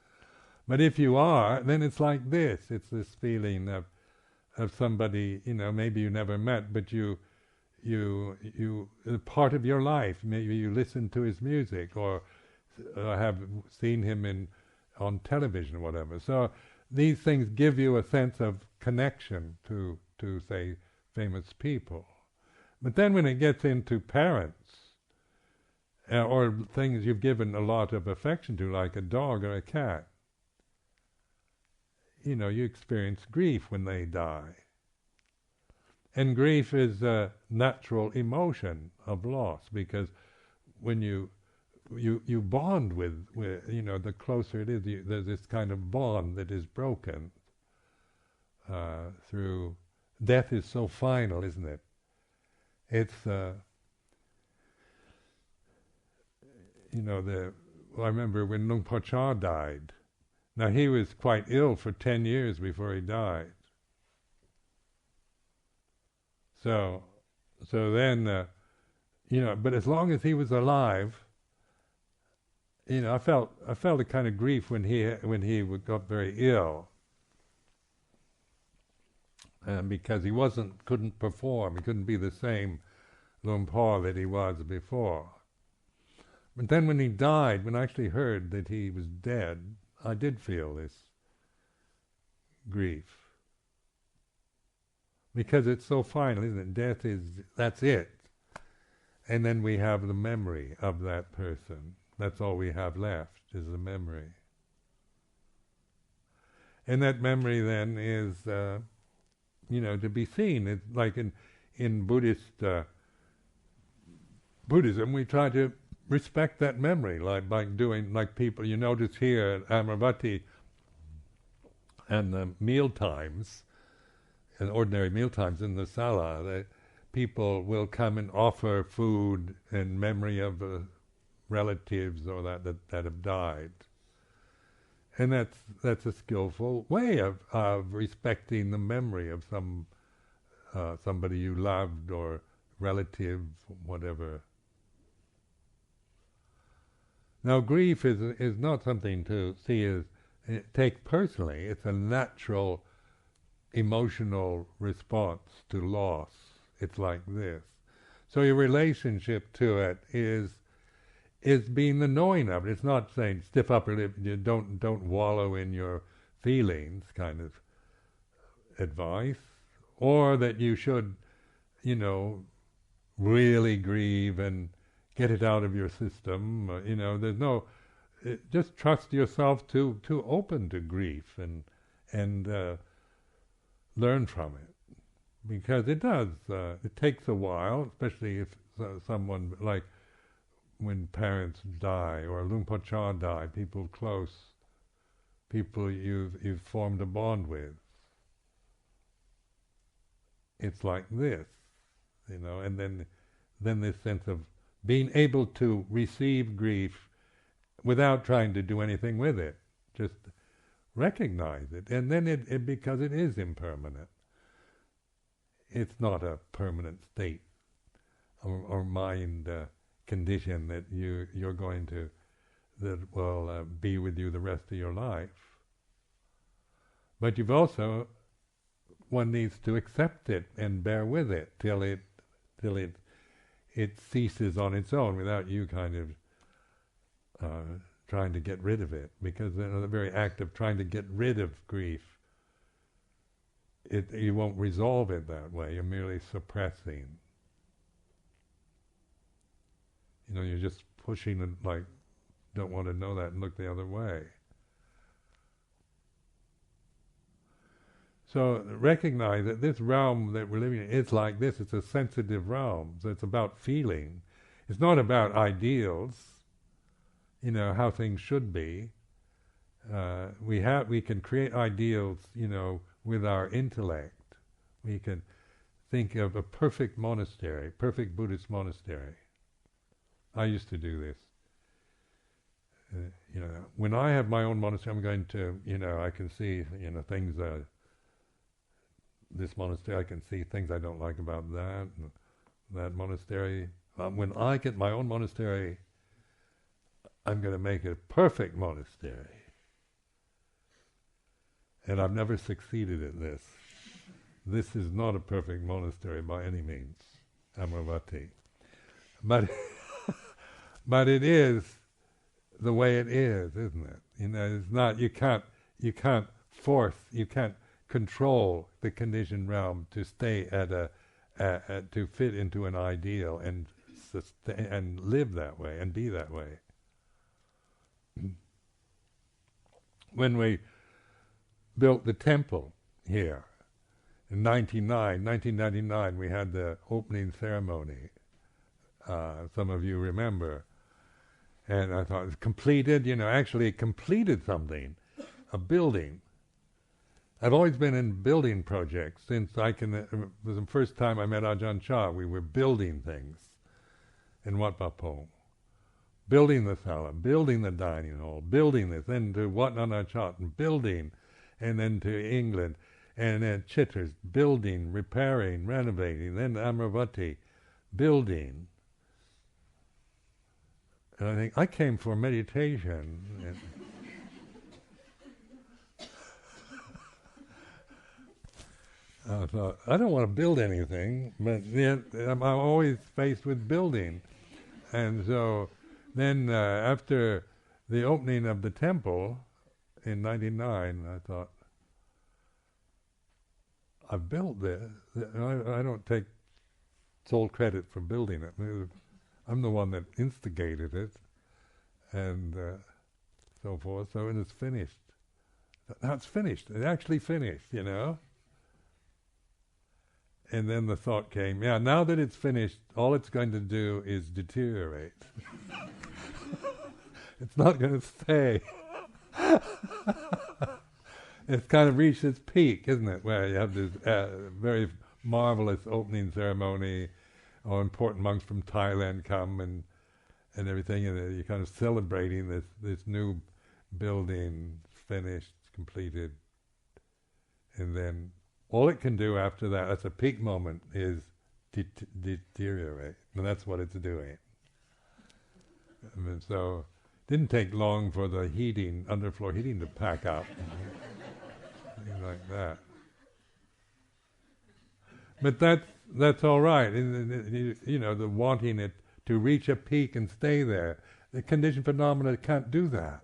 Speaker 1: But if you are, then it's like this. It's this feeling of somebody, maybe you never met, but you part of your life. Maybe you listen to his music, or have seen him on television or whatever. So these things give you a sense of connection to say, famous people. But then when it gets into parents, or things you've given a lot of affection to, like a dog or a cat, you experience grief when they die. And grief is a natural emotion of loss, because when you bond with the closer it is, there's this kind of bond that is broken through. Death is so final, isn't it? It's I remember when Luang Por Chah died. Now, he was quite ill for 10 years before he died. So then, but as long as he was alive, I felt a kind of grief when he got very ill, because he couldn't perform. He couldn't be the same Luang Por that he was before. But then when he died, when I actually heard that he was dead, I did feel this grief. Because it's so final, isn't it? Death that's it. And then we have the memory of that person. That's all we have left, is the memory. And that memory then is, to be seen. It's like in Buddhism, we try to respect that memory, like doing, like people, you notice here at Amaravati, and the meal times, and ordinary meal times in the sala, that people will come and offer food in memory of relatives or that have died. And that's a skillful way of respecting the memory of somebody you loved, or relative, whatever. Now, grief is not something to take personally. It's a natural emotional response to loss. It's like this. So your relationship to it is being the knowing of it. It's not saying stiff upper lip, don't wallow in your feelings kind of advice, or that you should, really grieve and get it out of your system. There's no. Just trust yourself to open to grief and learn from it, because it does. It takes a while, especially if someone, like when parents die, or Luang Por Chah died, people close, people you've formed a bond with. It's like this, and then this sense of being able to receive grief without trying to do anything with it, just recognize it, and then it because it is impermanent. it's not a permanent state or mind condition that you're going to, that will be with you the rest of your life. But you've also, one needs to accept it and bear with it till it ceases on its own without you kind of trying to get rid of it. Because the very act of trying to get rid of grief, you won't resolve it that way. You're merely suppressing. You're just pushing it, like, don't want to know that and look the other way. So recognize that this realm that we're living in is like this. It's a sensitive realm. So it's about feeling. It's not about ideals, how things should be. We can create ideals, with our intellect. We can think of a perfect monastery, perfect Buddhist monastery. I used to do this. When I have my own monastery, I'm going to, I can see, things, this monastery, I can see things I don't like about that monastery. When I get my own monastery, I'm going to make it a perfect monastery. And I've never succeeded at this. This is not a perfect monastery by any means, Amaravati. But it is the way it is, isn't it? It's not. You can't force. You can't control the conditioned realm to stay to fit into an ideal and live that way and be that way. When we built the temple here in 1999, we had the opening ceremony. Some of you remember. And I thought, it's completed, actually it completed something, a building. I've always been in building projects since it was the first time I met Ajahn Chah. We were building things in Wat Pah Pong. Building the sala, building the dining hall, building this, then to Wat Nanachat, building, and then to England, and then Chitters, building, repairing, renovating, then Amaravati, building. And I think, I came for meditation. I thought, I don't want to build anything, but yet I'm always faced with building. And so then after the opening of the temple in 1999, I thought, I've built this. I don't take sole credit for building it. I'm the one that instigated it, and so forth. So it is finished. Now it's finished. It's actually finished, And then the thought came, now that it's finished, all it's going to do is deteriorate. It's not going to stay. It's kind of reached its peak, isn't it? Where you have this very marvelous opening ceremony. Important monks from Thailand come and everything, and you're kind of celebrating this new building, finished, completed, and then all it can do after that, that's a peak moment, is deteriorate, and that's what it's doing. And so it didn't take long for the heating, underfloor heating, to pack up, things like that. But that's all right. The wanting it to reach a peak and stay there. The conditioned phenomena can't do that.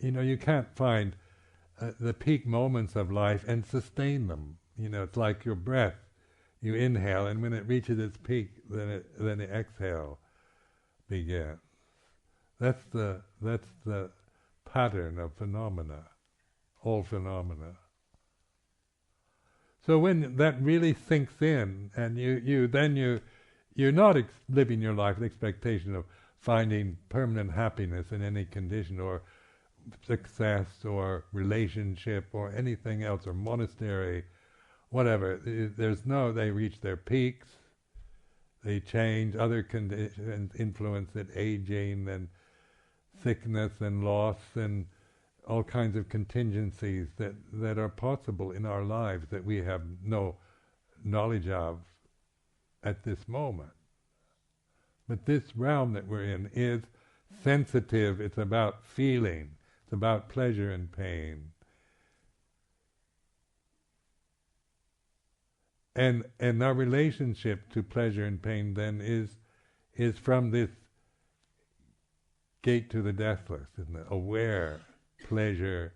Speaker 1: You can't find the peak moments of life and sustain them. It's like your breath. You inhale, and when it reaches its peak, then the exhale begins. That's the pattern of phenomena, all phenomena. So when that really sinks in, and you're not living your life with expectation of finding permanent happiness in any condition, or success, or relationship, or anything else, or monastery, whatever. They reach their peaks, they change, other conditions influence it, aging, and sickness, and loss, and all kinds of contingencies that are possible in our lives that we have no knowledge of at this moment. But this realm that we're in is sensitive, it's about feeling, it's about pleasure and pain. And our relationship to pleasure and pain then is from this gate to the deathless, isn't it? Aware pleasure.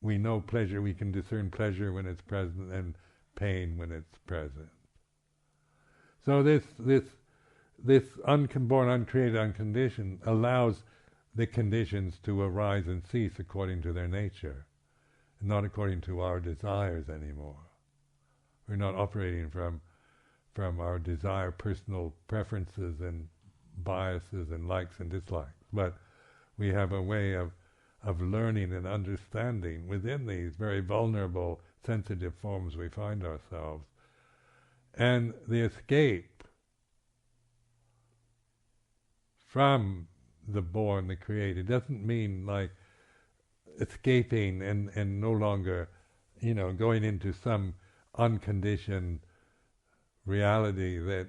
Speaker 1: We know pleasure, we can discern pleasure when it's present and pain when it's present. So this unborn, uncreated, unconditioned allows the conditions to arise and cease according to their nature, and not according to our desires anymore. We're not operating from our desire, personal preferences and biases and likes and dislikes, but we have a way of learning and understanding within these very vulnerable, sensitive forms we find ourselves. And the escape from the born, the created, doesn't mean like escaping and no longer, going into some unconditioned reality that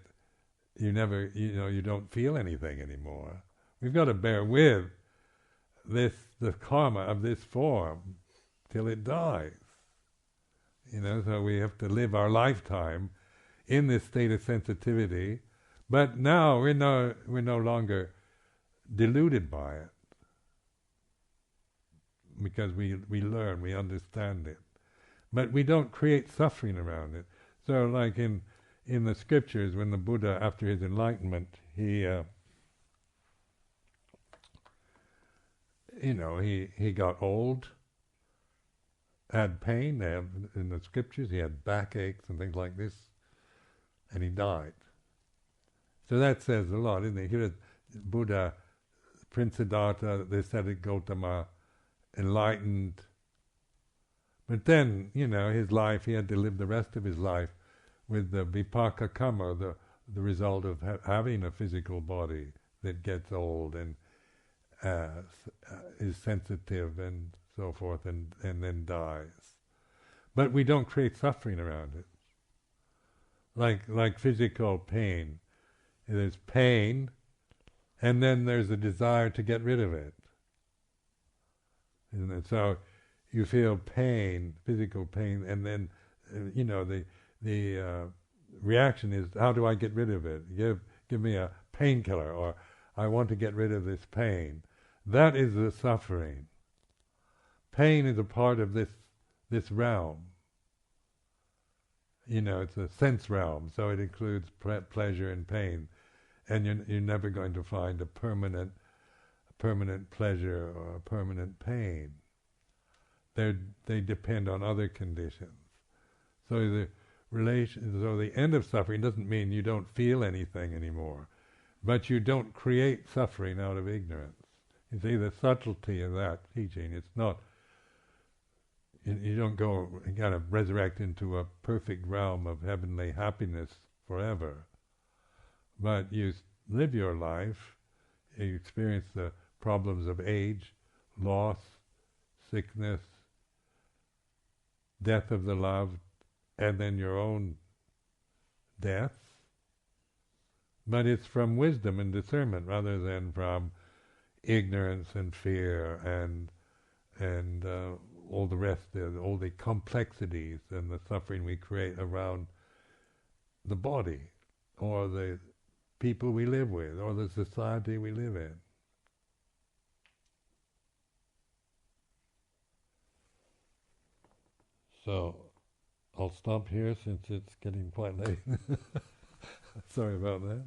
Speaker 1: you never, you don't feel anything anymore. We've got to bear with the karma of this form till it dies. So we have to live our lifetime in this state of sensitivity, but now we're no longer deluded by it, because we learn, we understand it. But we don't create suffering around it. So like in the scriptures, when the Buddha, after his enlightenment, he got old, had pain. In the scriptures, he had backaches and things like this, and he died. So that says a lot, isn't it? Here is Buddha, Prince Siddhartha, the ascetic Gautama, enlightened. But then, his life, he had to live the rest of his life with the vipaka karma, the result of having a physical body that gets old and is sensitive and so forth, and then dies. But we don't create suffering around it. Like physical pain. There's pain, and then there's a desire to get rid of it. Isn't it? So you feel pain, physical pain, and then the reaction is, how do I get rid of it? Give me a painkiller, or I want to get rid of this pain. That is the suffering. Pain is a part of this realm. It's a sense realm, so it includes pleasure and pain, and you're never going to find a permanent pleasure or a permanent pain. They depend on other conditions. So the end of suffering doesn't mean you don't feel anything anymore, but you don't create suffering out of ignorance. You see the subtlety of that teaching. It's not, you don't go and kind of resurrect into a perfect realm of heavenly happiness forever, but you live your life, you experience the problems of age, loss, sickness, death of the loved, and then your own death. But it's from wisdom and discernment rather than from ignorance and fear and all the rest, all the complexities and the suffering we create around the body, or the people we live with, or the society we live in. So I'll stop here since it's getting quite late. Sorry about that.